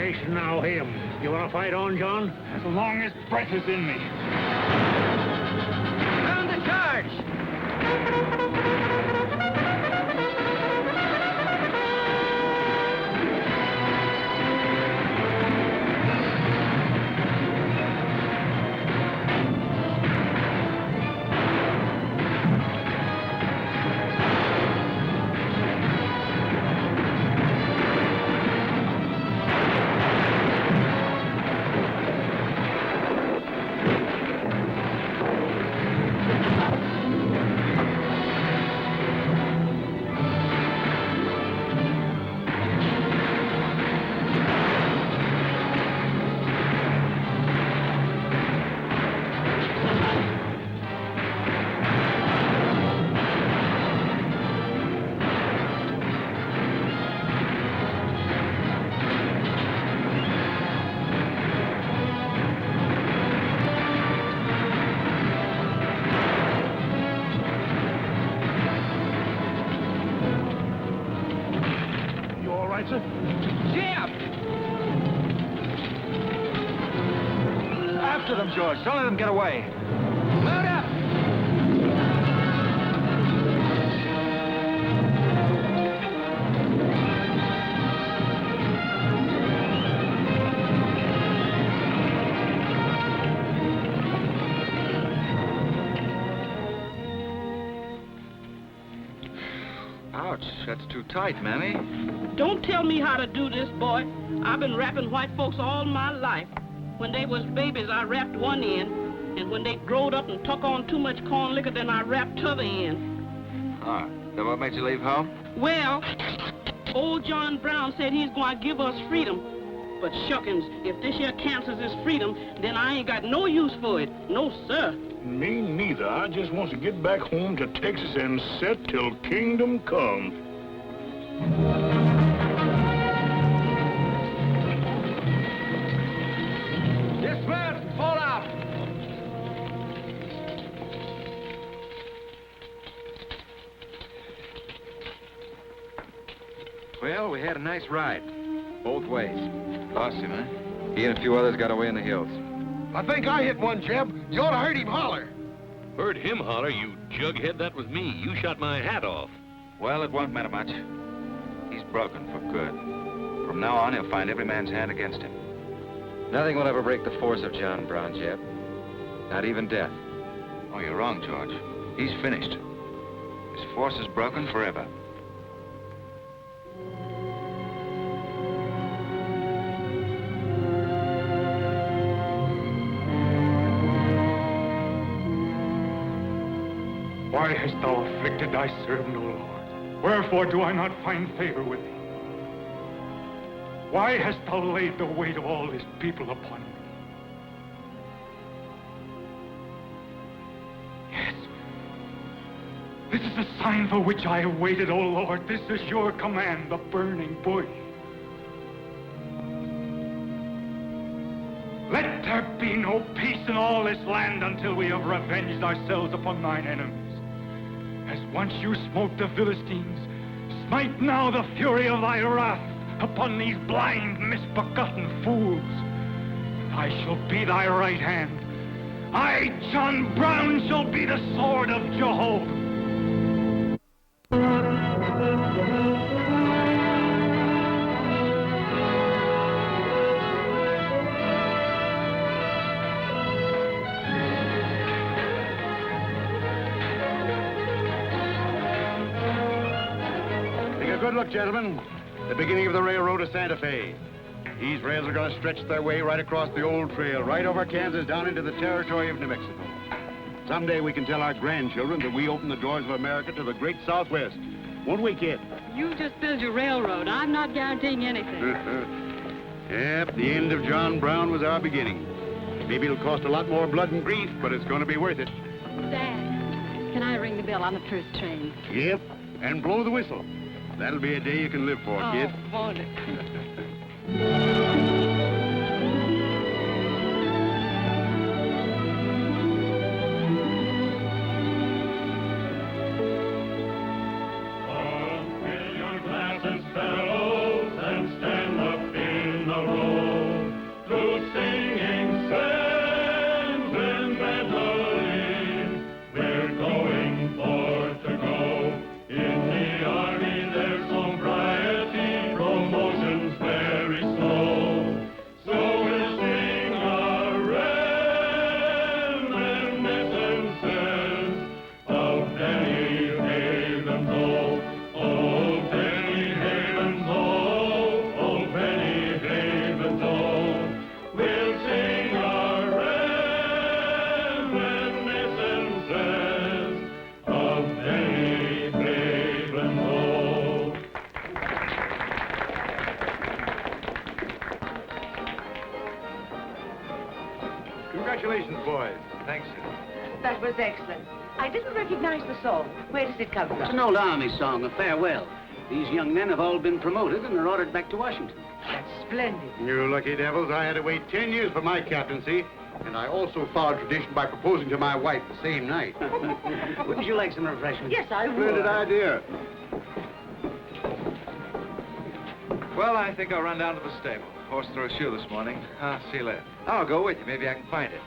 nation now, Hale. You want to fight on, John? As long as breath is in me. Sound the charge! After them, George. Don't let them get away. Load up! Ouch, that's too tight, Mammy. Don't tell me how to do this, boy. I've been wrapping white folks all my life. When they was babies, I wrapped one end, and when they growed up and took on too much corn liquor, then I wrapped t'other end. Ah, then what made you leave home? Well, old John Brown said he's going to give us freedom. But shuckins, if this here Kansas is freedom, then I ain't got no use for it. No, sir. Me neither. I just want to get back home to Texas and set till kingdom come. Dismount! Fall out! Well, we had a nice ride. Both ways. Lost him, huh? He and a few others got away in the hills. I think I hit one, Jeb. You ought to heard him holler. Heard him holler, you jughead. That was me. You shot my hat off. Well, it won't matter much. He's broken for good. From now on, he'll find every man's hand against him. Nothing will ever break the force of John Brown, Jeb. Not even death. Oh, you're wrong, George. He's finished. His force is broken forever. Why hast thou afflicted thy servant, O Lord? Wherefore do I not find favor with thee? Why hast thou laid the weight of all this people upon me? Yes. This is the sign for which I have waited, O Lord. This is your command, the burning bush. Let there be no peace in all this land until we have revenged ourselves upon thine enemies. As once you smote the Philistines, smite now the fury of thy wrath upon these blind, misbegotten fools. And I shall be thy right hand. I, John Brown, shall be the sword of Jehovah. Good look, gentlemen. The beginning of the railroad to Santa Fe. These rails are going to stretch their way right across the old trail, right over Kansas, down into the territory of New Mexico. Someday we can tell our grandchildren that we opened the doors of America to the great Southwest. Won't we, kid? You just build your railroad. I'm not guaranteeing anything. Yep, the end of John Brown was our beginning. Maybe it'll cost a lot more blood and grief, but it's going to be worth it. Dad, can I ring the bell on the first train? Yep, and blow the whistle. That'll be a day you can live for, kid. Won't it? Fill your glass and fellows and stand up in the road. Congratulations, boys. Thanks, sir. That was excellent. I didn't recognize the song. Where does it come from? It's an old Army song, a farewell. These young men have all been promoted and are ordered back to Washington. That's splendid. You lucky devils, I had to wait 10 years for my captaincy, and I also followed tradition by proposing to my wife the same night. Wouldn't you like some refreshments? Yes, I would. Splendid idea. Well, I think I'll run down to the stable. Horse threw a shoe this morning. I'll see you later. I'll go with you. Maybe I can find it.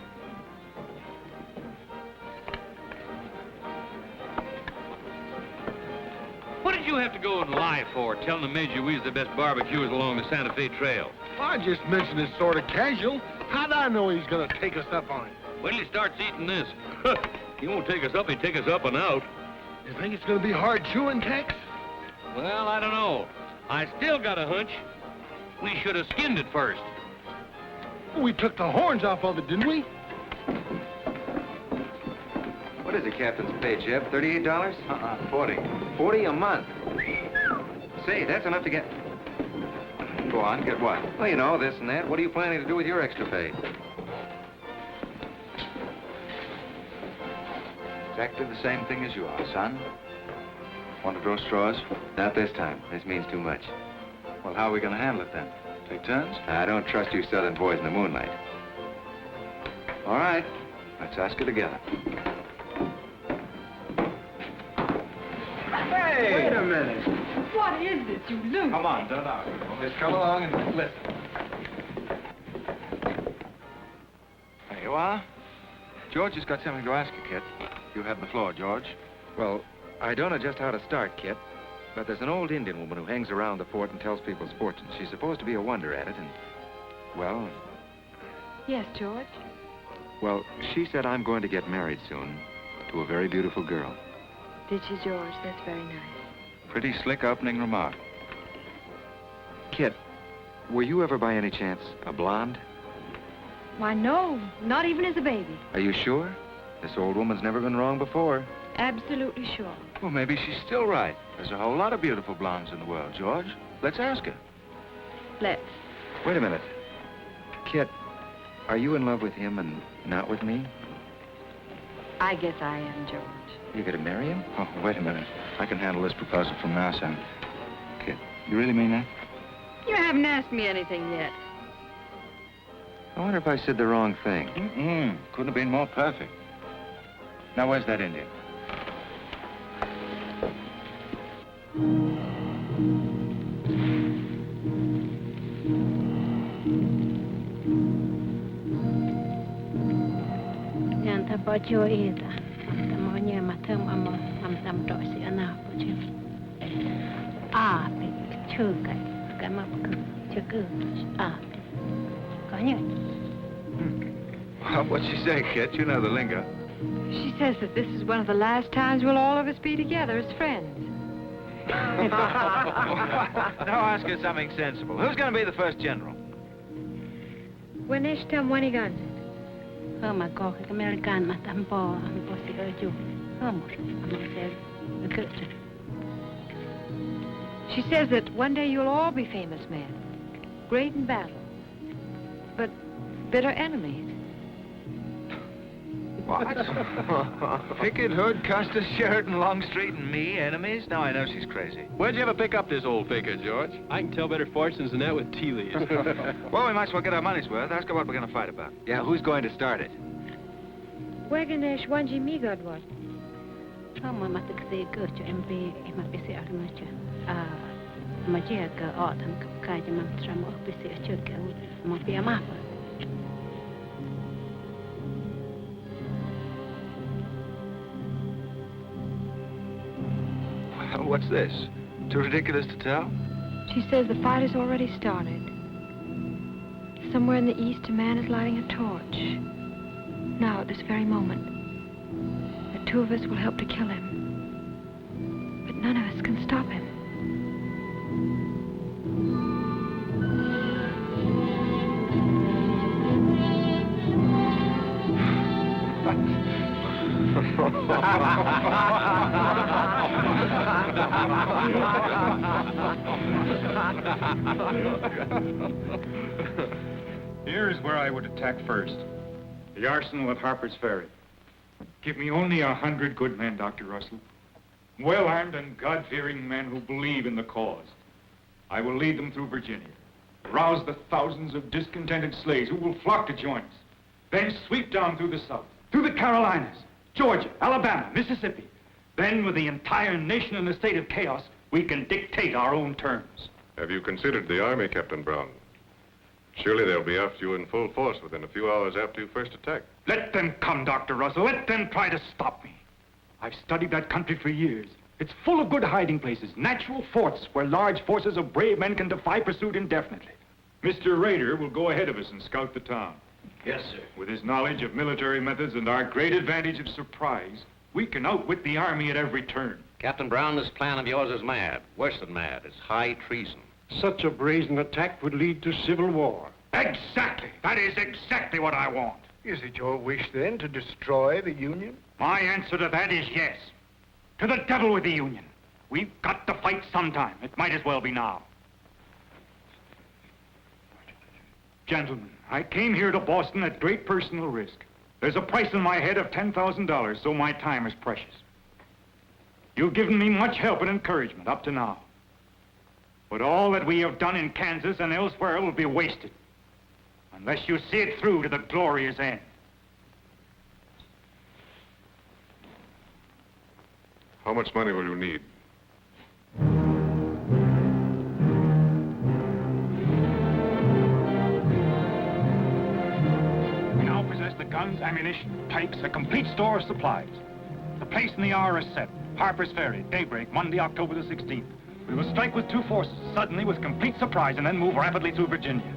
What did you have to go and lie for, telling the Major we was the best barbecuers along the Santa Fe Trail? I just mentioned it sort of casual. How'd I know he's gonna take us up on it? Wait till he starts eating this. He won't take us up, he'd take us up and out. You think it's gonna be hard chewing, Tex? Well, I don't know. I still got a hunch. We should have skinned it first. We took the horns off of it, didn't we? What is the captain's pay, Jeb? $38? 40. 40 a month. Say, that's enough to get... Go on, get what? Well, you know, this and that. What are you planning to do with your extra pay? Exactly the same thing as you are, son. Want to draw straws? Not this time. This means too much. Well, how are we going to handle it then? Take turns? I don't trust you southern boys in the moonlight. All right. Let's ask her together. Hey! Wait a minute. What is this, you loose? Come on, don't argue. Just come along and listen. There you are. George has got something to ask you, Kit. You have the floor, George. Well, I don't know just how to start, Kit, but there's an old Indian woman who hangs around the fort and tells people's fortunes. She's supposed to be a wonder at it, and, well... Yes, George? Well, she said I'm going to get married soon to a very beautiful girl. Did she, George? That's very nice. Pretty slick opening remark. Kit, were you ever by any chance a blonde? Why, no. Not even as a baby. Are you sure? This old woman's never been wrong before. Absolutely sure. Well, maybe she's still right. There's a whole lot of beautiful blondes in the world, George. Let's ask her. Let's. Wait a minute. Kit, are you in love with him and not with me? I guess I am, George. You gonna marry him? Oh, wait a minute. I can handle this proposal from now, son. Kit, you really mean that? You haven't asked me anything yet. I wonder if I said the wrong thing. Couldn't have been more perfect. Now, where's that Indian? Yanta bajo ida, tamonya matam amo am dosi anapoje. Ah, chuka, kama chuka, ah. Kanya. Well, what'd she say, Kit? You know the lingo. She says that this is one of the last times we'll all of us be together as friends. Now ask her something sensible. Who's going to be the first general? When is tam wanigan? Oh my God, American matambo am bosi oju. She says that one day you'll all be famous men, great in battle, but bitter enemies. What? Pickett, Hood, Custer, Sheridan, Longstreet, and me, enemies? Now I know she's crazy. Where'd you ever pick up this old faker, George? I can tell better fortunes than that with tea leaves. Well, we might as well get our money's worth. Ask her what we're going to fight about. Yeah, who's going to start it? Waganesh wanji migadwat. Mama matakse gocho MB imapisi armacha. Majia ka autumn kaja mamtramo opisi achuka mapia mapa. What's this? Too ridiculous to tell? She says the fight has already started. Somewhere in the east, a man is lighting a torch. Now, at this very moment, the two of us will help to kill him. But none of us can stop him. Here's where I would attack first. The arsenal at Harper's Ferry. Give me only 100 good men, Dr. Russell. Well-armed and God-fearing men who believe in the cause. I will lead them through Virginia. Rouse the thousands of discontented slaves who will flock to join us. Then sweep down through the South, through the Carolinas, Georgia, Alabama, Mississippi. Then, with the entire nation in a state of chaos, we can dictate our own terms. Have you considered the Army, Captain Brown? Surely they'll be after you in full force within a few hours after you first attack. Let them come, Dr. Russell. Let them try to stop me. I've studied that country for years. It's full of good hiding places, natural forts where large forces of brave men can defy pursuit indefinitely. Mr. Rader will go ahead of us and scout the town. Yes, sir. With his knowledge of military methods and our great advantage of surprise, we can outwit the Army at every turn. Captain Brown, this plan of yours is mad. Worse than mad. It's high treason. Such a brazen attack would lead to civil war. Exactly. That is exactly what I want. Is it your wish, then, to destroy the Union? My answer to that is yes. To the devil with the Union. We've got to fight sometime. It might as well be now. Gentlemen, I came here to Boston at great personal risk. There's a price in my head of $10,000, so my time is precious. You've given me much help and encouragement up to now. But all that we have done in Kansas and elsewhere will be wasted unless you see it through to the glorious end. How much money will you need? We now possess the guns, ammunition, pipes, a complete store of supplies. The place and the hour is set. Harper's Ferry, daybreak, Monday, October the 16th. We will strike with 2 forces, suddenly with complete surprise, and then move rapidly through Virginia.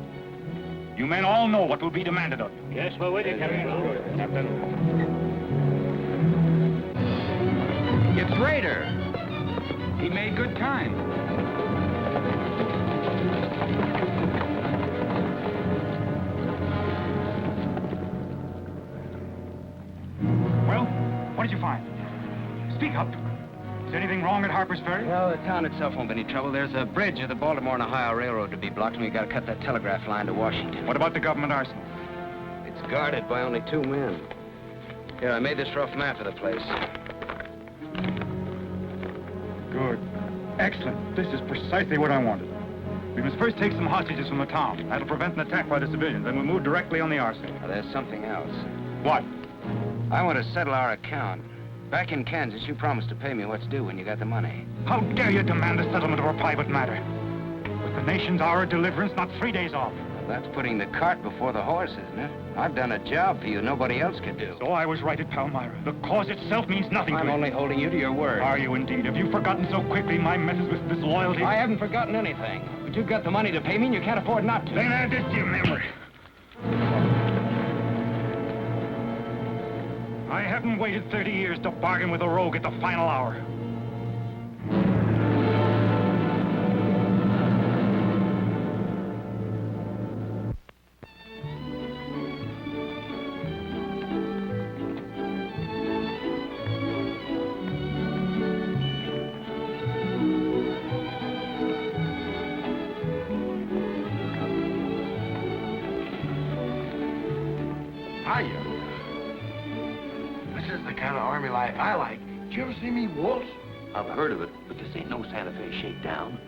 You men all know what will be demanded of you. Yes, we're with you, Captain. It's Rader. He made good time. Well, what did you find? Speak up. Is anything wrong at Harper's Ferry? Well, the town itself won't be any trouble. There's a bridge of the Baltimore and Ohio Railroad to be blocked, and we've got to cut that telegraph line to Washington. What about the government arsenal? It's guarded by only 2 men. Here, I made this rough map of the place. Good. Excellent. This is precisely what I wanted. We must first take some hostages from the town. That'll prevent an attack by the civilians, then we'll move directly on the arsenal. Now, there's something else. What? I want to settle our account. Back in Kansas, you promised to pay me what's due when you got the money. How dare you demand the settlement of a private matter? With the nation's hour of deliverance not 3 days off. Well, that's putting the cart before the horse, isn't it? I've done a job for you nobody else could do. So I was right at Palmyra. The cause itself means nothing to I'm me. only holding you to your word. Are you indeed? Have you forgotten so quickly my methods with disloyalty? I haven't forgotten anything. But you've got the money to pay me and you can't afford not to. Then add this to your memory. I haven't waited 30 years to bargain with a rogue at the final hour. Hiya. This is the kind of army life I like. Did you ever see me waltz? I've heard of it, but this ain't no Santa Fe shakedown.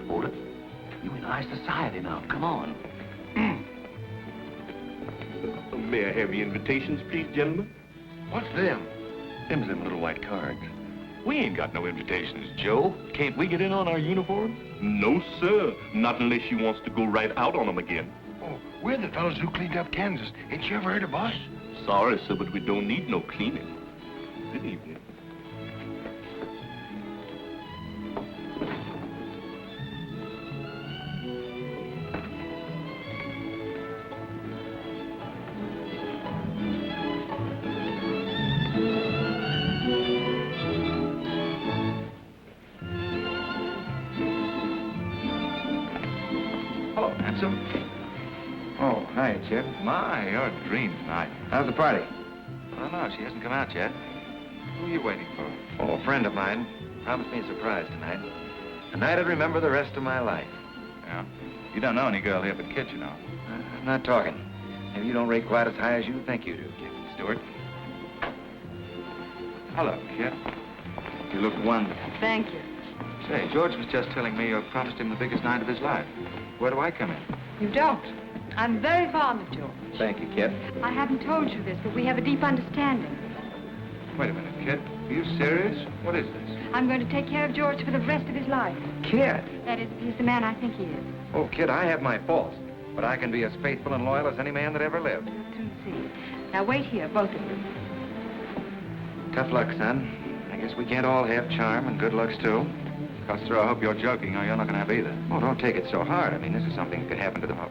Hold it. You in high society now. Come on. May I have the invitations, please, gentlemen? What's them? Them's them little white cards. We ain't got no invitations, Joe. Can't we get in on our uniforms? No, sir. Not unless you wants to go right out on them again. Oh, we're the fellows who cleaned up Kansas. Ain't you ever heard of us? Sorry, sir, but we don't need no cleaning. Good evening. Hello, handsome. Oh, hi, Jeb. My, you're a dream tonight. How's the party? I don't know. She hasn't come out yet. Who are you waiting for? Oh, a friend of mine promised me a surprise tonight. A night I'd remember the rest of my life. Yeah. You don't know any girl here but Kit, you know. I'm not talking. Maybe you don't rate quite as high as you think you do, Captain Stuart. Hello, Kit. You look wonderful. Thank you. Say, George was just telling me you promised him the biggest night of his life. Where do I come in? You don't. I'm very fond of George. Thank you, Kit. I haven't told you this, but we have a deep understanding. Wait a minute, Kit. Are you serious? What is this? I'm going to take care of George for the rest of his life. Kit! That is, he's the man I think he is. Oh, Kit, I have my faults, but I can be as faithful and loyal as any man that ever lived. Soon see. Now wait here, both of you. Tough luck, son. I guess we can't all have charm and good looks, too. Custer, I hope you're joking, or you're not going to have either. Oh, don't take it so hard. I mean, this is something that could happen to the whole...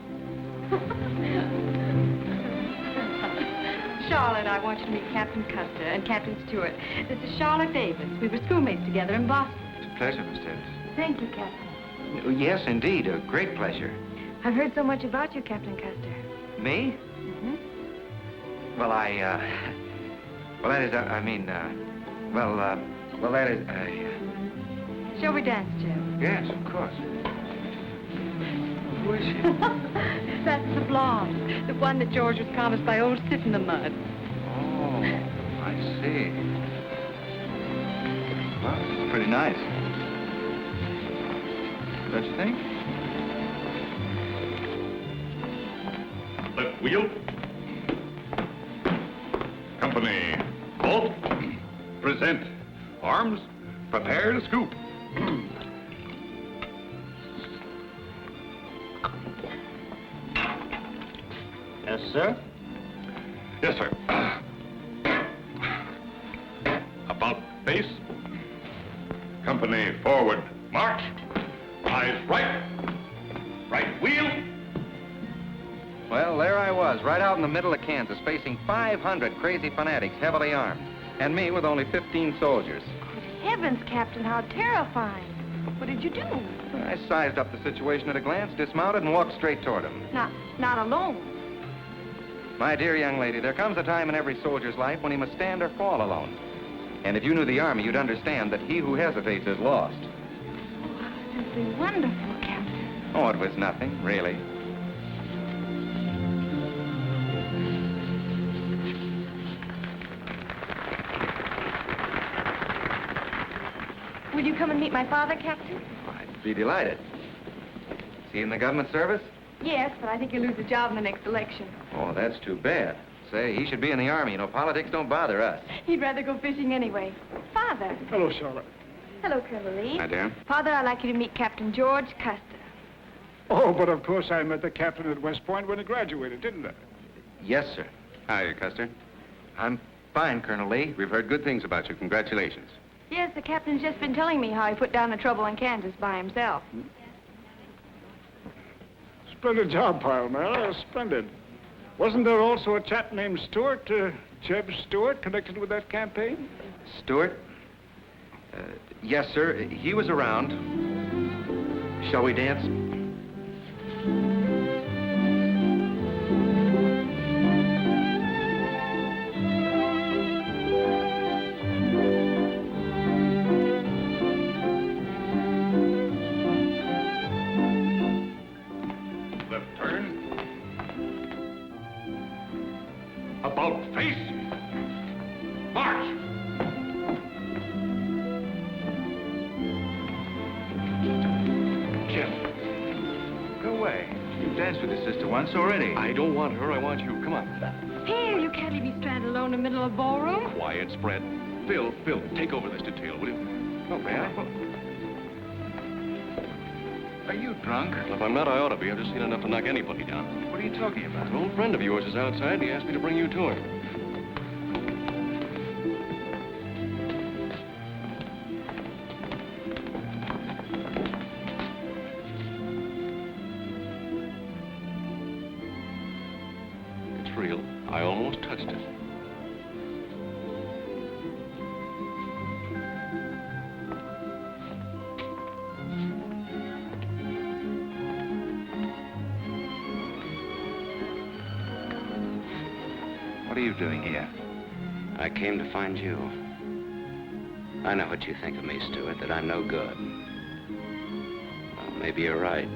Charlotte, I want you to meet Captain Custer and Captain Stuart. This is Charlotte Davis. We were schoolmates together in Boston. It's a pleasure, Miss Davis. Thank you, Captain. Oh, yes, indeed. A great pleasure. I've heard so much about you, Captain Custer. Me? Mm-hmm. Well, well, that is, well, that is, Shall we dance, Jeb? Yes, of course. Who is she? That's the blonde. The one that George was promised by old Sit in the Mud. Oh, I see. Well, it's pretty nice. Don't you think? Left wheel. Company, halt. Present. Arms, prepare to scoop. Yes, sir? Yes, sir. About face. Company, forward. March. Eyes right. Right wheel. Well, there I was, right out in the middle of Kansas, facing 500 crazy fanatics, heavily armed. And me with only 15 soldiers. Heavens, Captain, how terrifying. What did you do? I sized up the situation at a glance, dismounted, and walked straight toward him. Not alone. My dear young lady, there comes a time in every soldier's life when he must stand or fall alone. And if you knew the Army, you'd understand that he who hesitates is lost. Simply wonderful, Captain. Oh, it was nothing, really. Will you come and meet my father, Captain? I'd be delighted. Is he in the government service? Yes, but I think he'll lose his job in the next election. Oh, that's too bad. Say, he should be in the Army. You know, politics don't bother us. He'd rather go fishing anyway. Father. Hello, Charlotte. Hello, Colonel Lee. Hi, dear. Father, I'd like you to meet Captain George Custer. Oh, but of course I met the captain at West Point when he graduated, didn't I? Yes, sir. Hi, Custer. I'm fine, Colonel Lee. We've heard good things about you. Congratulations. Yes, the captain's just been telling me how he put down the trouble in Kansas by himself. Splendid job, pile, man. Splendid. Wasn't there also a chap named Stuart, Jeb Stuart, connected with that campaign? Stuart? Yes, sir. He was around. Shall we dance? About face. March. Jeff, go away. You've danced with your sister once already. I don't want her, I want you. Come on. Here, you can't leave me stranded alone in the middle of a ballroom. Quiet, spread. Phil, take over this detail, will you? Oh, may I? Are you drunk? Well, if I'm not, I ought to be. I've just seen enough to knock anybody down. What are you talking about? An old friend of yours is outside. He asked me to bring you to him. It's real. I almost touched it. What are you doing here? I came to find you. I know what you think of me, Stuart, that I'm no good. Well, maybe you're right.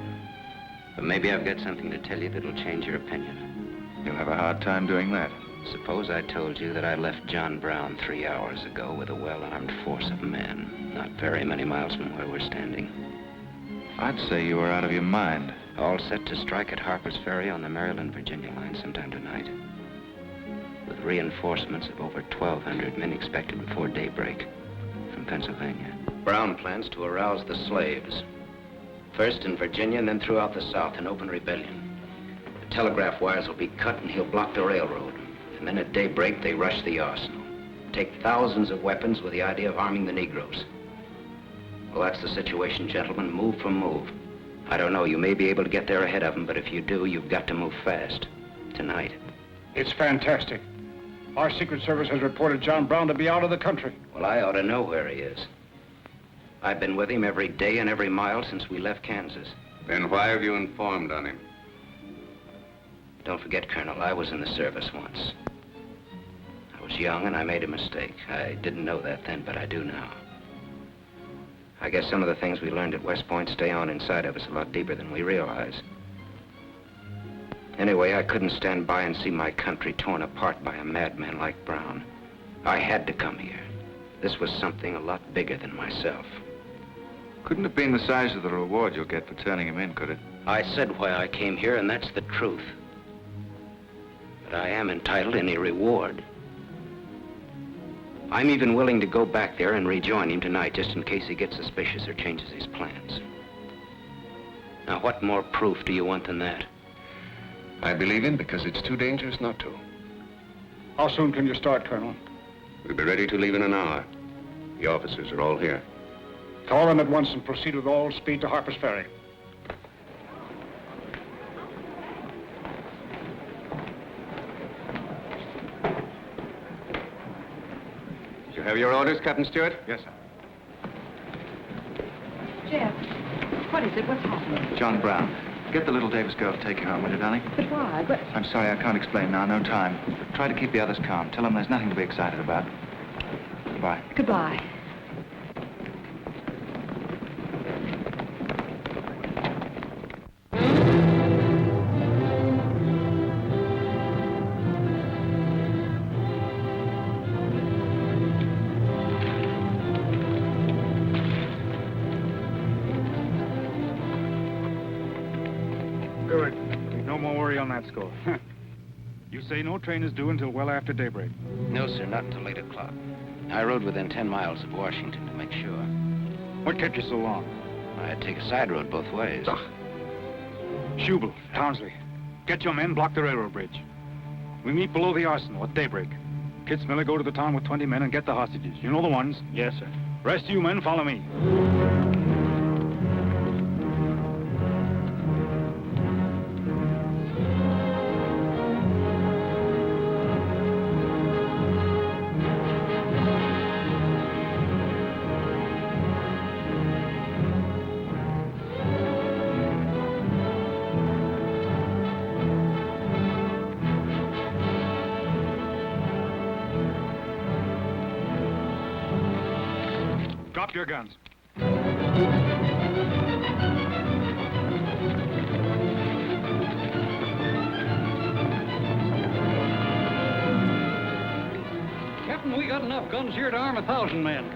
But maybe I've got something to tell you that'll change your opinion. You'll have a hard time doing that. Suppose I told you that I left John Brown 3 hours ago with a well-armed force of men, not very many miles from where we're standing. I'd say you were out of your mind. All set to strike at Harper's Ferry on the Maryland-Virginia line sometime tonight. With reinforcements of over 1,200 men expected before daybreak from Pennsylvania. Brown plans to arouse the slaves. First in Virginia and then throughout the South in open rebellion. The telegraph wires will be cut and he'll block the railroad. And then at daybreak, they rush the arsenal. Take thousands of weapons with the idea of arming the Negroes. Well, that's the situation, gentlemen, move for move. I don't know, you may be able to get there ahead of them, but if you do, you've got to move fast. Tonight. It's fantastic. Our Secret Service has reported John Brown to be out of the country. Well, I ought to know where he is. I've been with him every day and every mile since we left Kansas. Then why have you informed on him? Don't forget, Colonel, I was in the service once. I was young and I made a mistake. I didn't know that then, but I do now. I guess some of the things we learned at West Point stay on inside of us a lot deeper than we realize. Anyway, I couldn't stand by and see my country torn apart by a madman like Brown. I had to come here. This was something a lot bigger than myself. Couldn't have been the size of the reward you'll get for turning him in, could it? I said why I came here, and that's the truth. But I am entitled to any reward. I'm even willing to go back there and rejoin him tonight, just in case he gets suspicious or changes his plans. Now, what more proof do you want than that? I believe him because it's too dangerous not to. How soon can you start, Colonel? We'll be ready to leave in an hour. The officers are all here. Call them at once and proceed with all speed to Harper's Ferry. Did you have your orders, Captain Stuart? Yes, sir. Jeff, what is it? What's happening? John Brown. Get the little Davis girl to take you home, will you, darling? But why? But... I'm sorry, I can't explain now. No time. But try to keep the others calm. Tell them there's nothing to be excited about. Goodbye. Goodbye. That score. You say no train is due until well after daybreak? No, sir, not until 8 o'clock. I rode within 10 miles of Washington to make sure. What kept you so long? I had to take a side road both ways. Schubel, Townsley, get your men, block the railroad bridge. We meet below the arsenal at daybreak. Kitzmiller, go to the town with 20 men and get the hostages. You know the ones? Yes, sir. Rest of you men, follow me. Drop your guns. Captain, we got enough guns here to arm 1,000 men.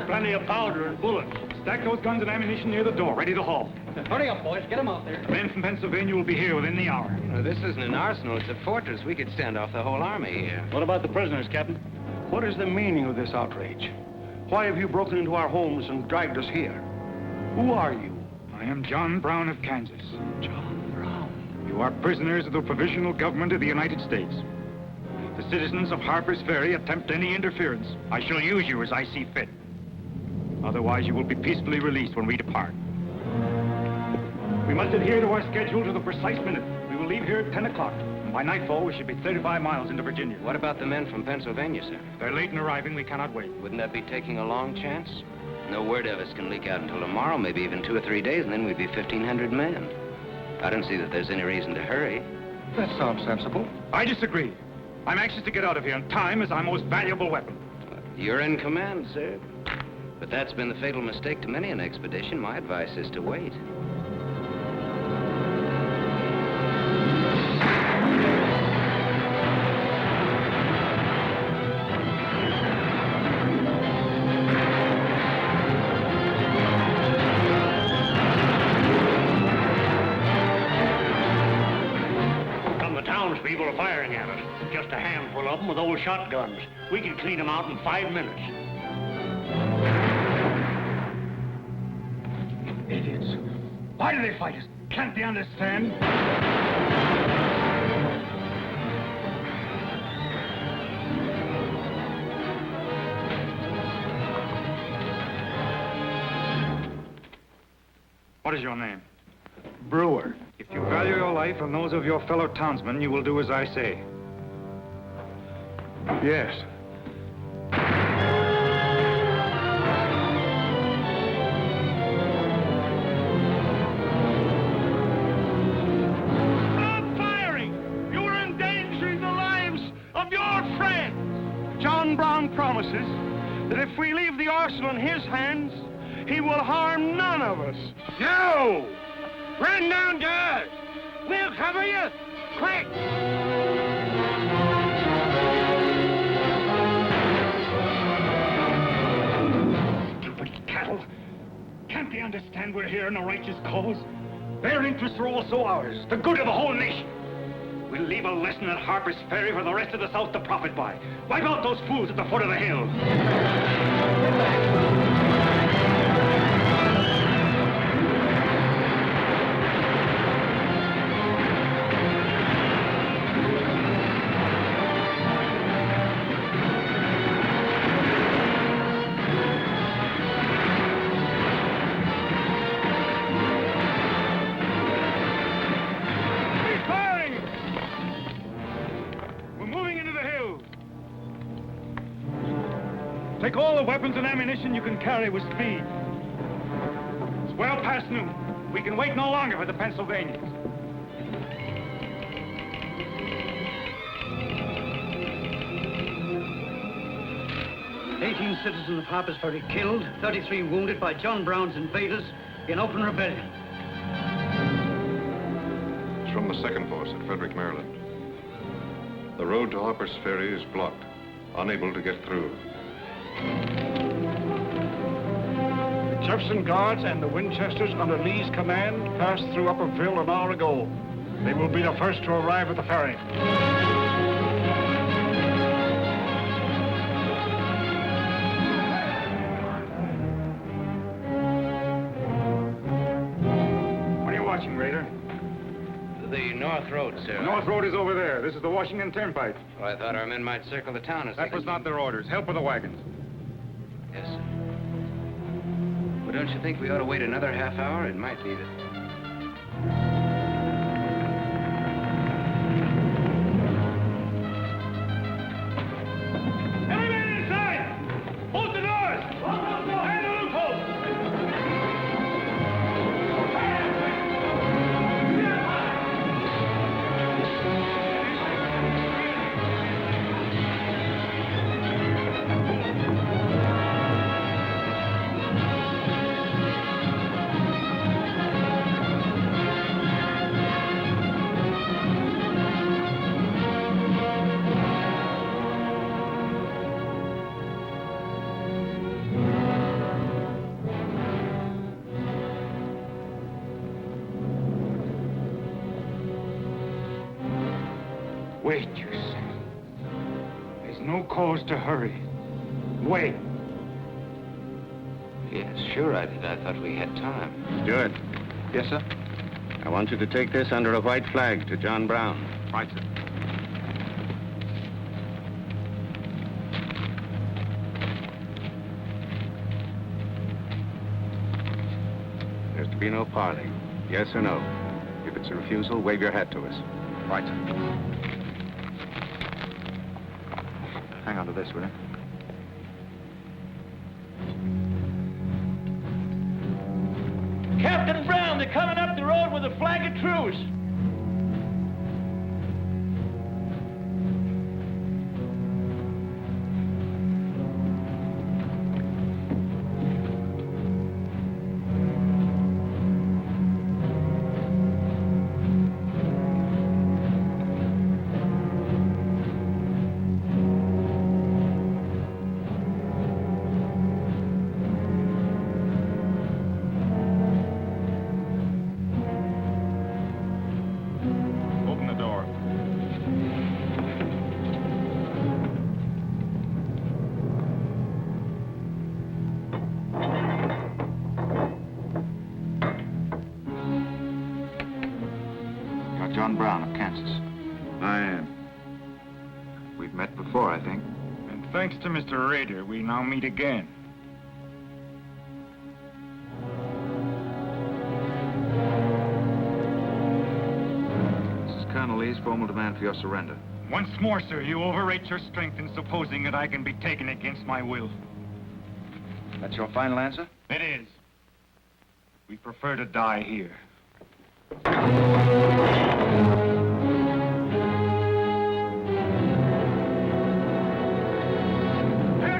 Plenty of powder and bullets. Stack those guns and ammunition near the door, ready to haul. Hurry up, boys. Get them out there. The men from Pennsylvania will be here within the hour. This isn't an arsenal. It's a fortress. We could stand off the whole army here. What about the prisoners, Captain? What is the meaning of this outrage? Why have you broken into our homes and dragged us here? Who are you? I am John Brown of Kansas. John Brown. You are prisoners of the provisional government of the United States. The citizens of Harper's Ferry attempt any interference. I shall use you as I see fit. Otherwise, you will be peacefully released when we depart. We must adhere to our schedule to the precise minute. We will leave here at 10 o'clock. By nightfall, we should be 35 miles into Virginia. What about the men from Pennsylvania, sir? If they're late in arriving, we cannot wait. Wouldn't that be taking a long chance? No word of us can leak out until tomorrow, maybe even 2 or 3 days, and then we'd be 1,500 men. I don't see that there's any reason to hurry. That sounds sensible. I disagree. I'm anxious to get out of here, and time is our most valuable weapon. You're in command, sir. But that's been the fatal mistake to many an expedition. My advice is to wait. trouble firing at it. Just a handful of them with old shotguns. We can clean them out in 5 minutes. Idiots. Why do they fight us? Can't they understand? What is your name? Brewer. If you value your life and those of your fellow townsmen, you will do as I say. Yes. Stop firing! You are endangering the lives of your friends! John Brown promises that if we leave the arsenal in his hands, he will harm none of us. No! Run downstairs! We'll cover you! Quick! Stupid cattle. Can't they understand we're here in a righteous cause? Their interests are also ours, the good of the whole nation. We'll leave a lesson at Harper's Ferry for the rest of the South to profit by. Wipe out those fools at the foot of the hill. Take all the weapons and ammunition you can carry with speed. It's well past noon. We can wait no longer for the Pennsylvanians. 18 citizens of Harper's Ferry killed, 33 wounded by John Brown's invaders in open rebellion. It's from the 2nd Force at Frederick, Maryland. The road to Harper's Ferry is blocked, unable to get through. The Jefferson Guards and the Winchesters under Lee's command passed through Upperville an hour ago. They will be the first to arrive at the ferry. What are you watching, Rader? The North Road, sir. The North Road is over there. This is the Washington Turnpike. Oh, I thought our men might circle the town as That was not their orders. Help with the wagons. Yes, sir. Well, don't you think we ought to wait another half hour? It might be that... Everybody inside! Bolt the doors! And the loopholes! Wait, you say. There's no cause to hurry. Wait. Yes, sure I did. I thought we had time. Stuart, Yes, sir? I want you to take this under a white flag to John Brown. Right, sir. There's to be no parley. Yes or no. If it's a refusal, wave your hat to us. Right, sir. Hang on to this, will you? Captain Brown, they're coming up the road with a flag of truce. John Brown of Kansas. I am. We've met before, I think. And thanks to Mr. Rader, we now meet again. This is Colonel Lee's formal demand for your surrender. Once more, sir, you overrate your strength in supposing that I can be taken against my will. That's your final answer? It is. We prefer to die here. Here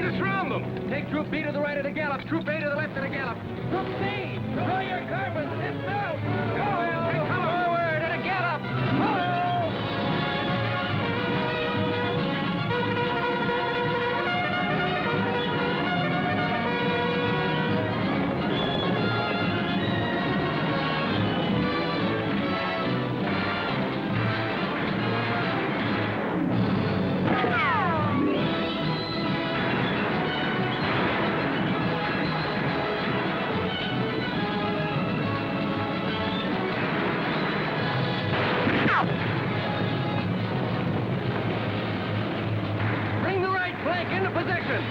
to surround them. Take Troop B to the right of the gallop. Troop A to the left of the gallop. Troop C, draw your carbons. It's out. Go, take cover. Forward at a gallop. Follow. Bring the right flank into position.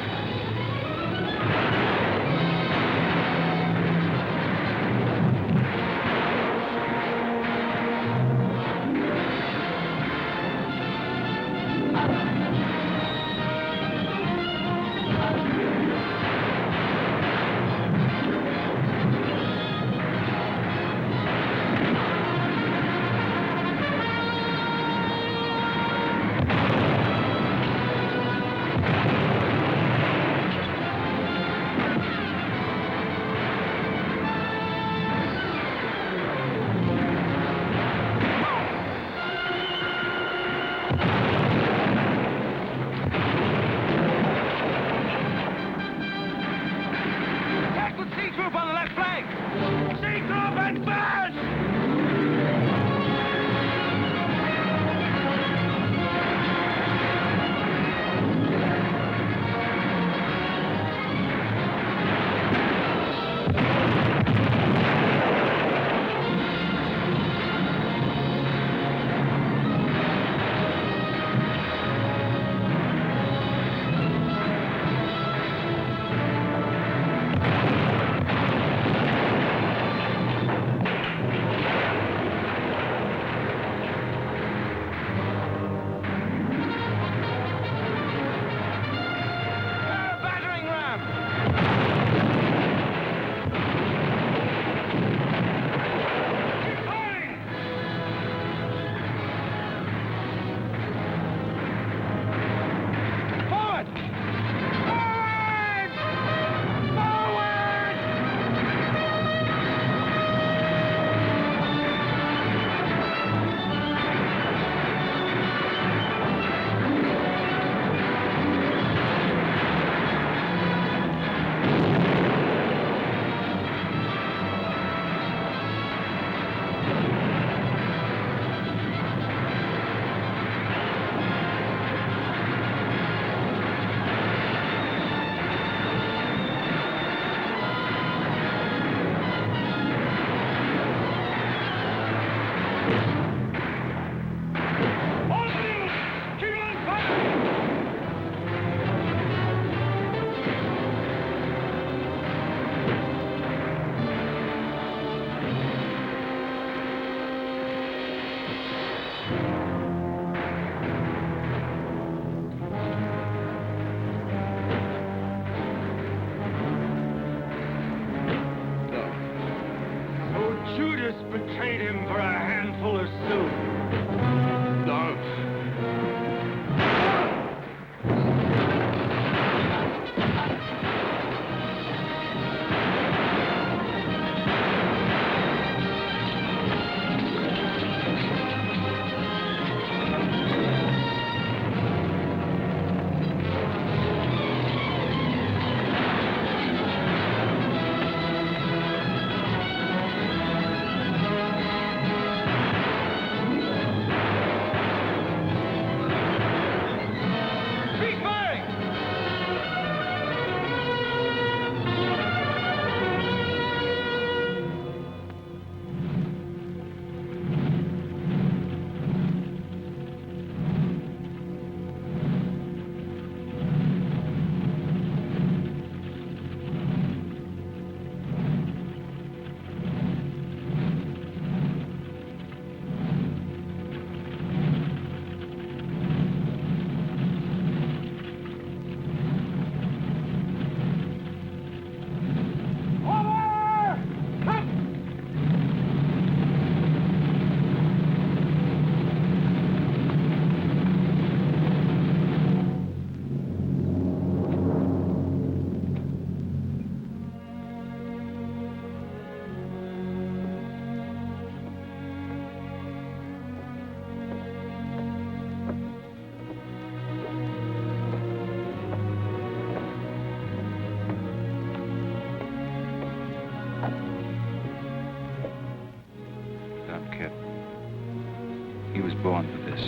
He was born for this.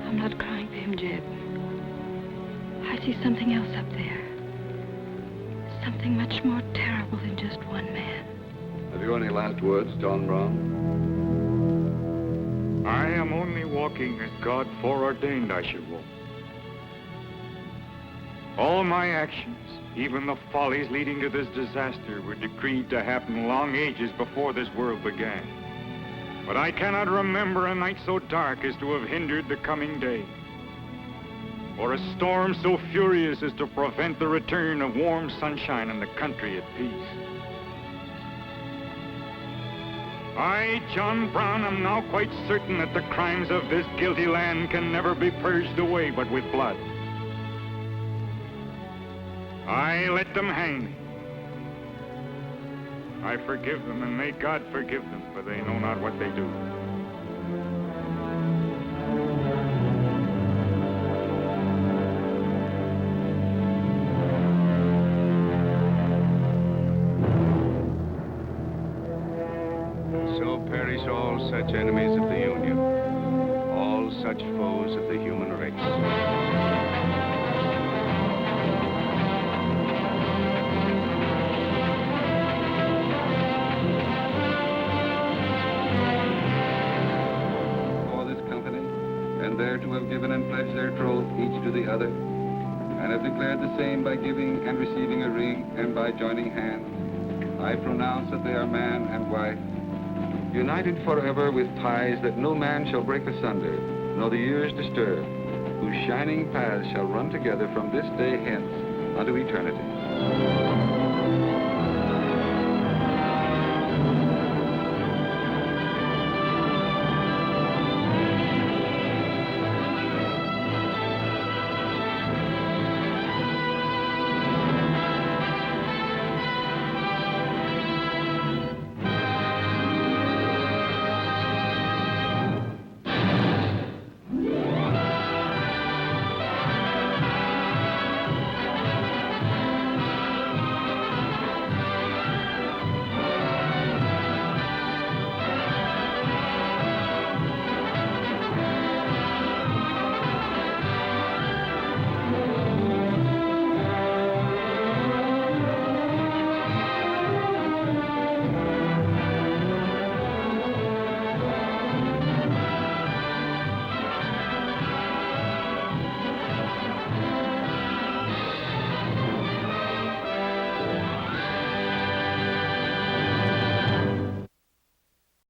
I'm not crying for him, Jeb. I see something else up there. Something much more terrible than just one man. Have you any last words, John Brown? I am only walking as God foreordained I should walk. All my actions, even the follies leading to this disaster, were decreed to happen long ages before this world began. But I cannot remember a night so dark as to have hindered the coming day, or a storm so furious as to prevent the return of warm sunshine and the country at peace. I, John Brown, am now quite certain that the crimes of this guilty land can never be purged away but with blood. I let them hang me. I forgive them, and may God forgive them, for they know not what they do. So perish all such enemies of the Union, all such foes of the human race. There to have given and pledged their troth each to the other, and have declared the same by giving and receiving a ring and by joining hands. I pronounce that they are man and wife, united forever with ties that no man shall break asunder, nor the years disturb, whose shining paths shall run together from this day hence unto eternity.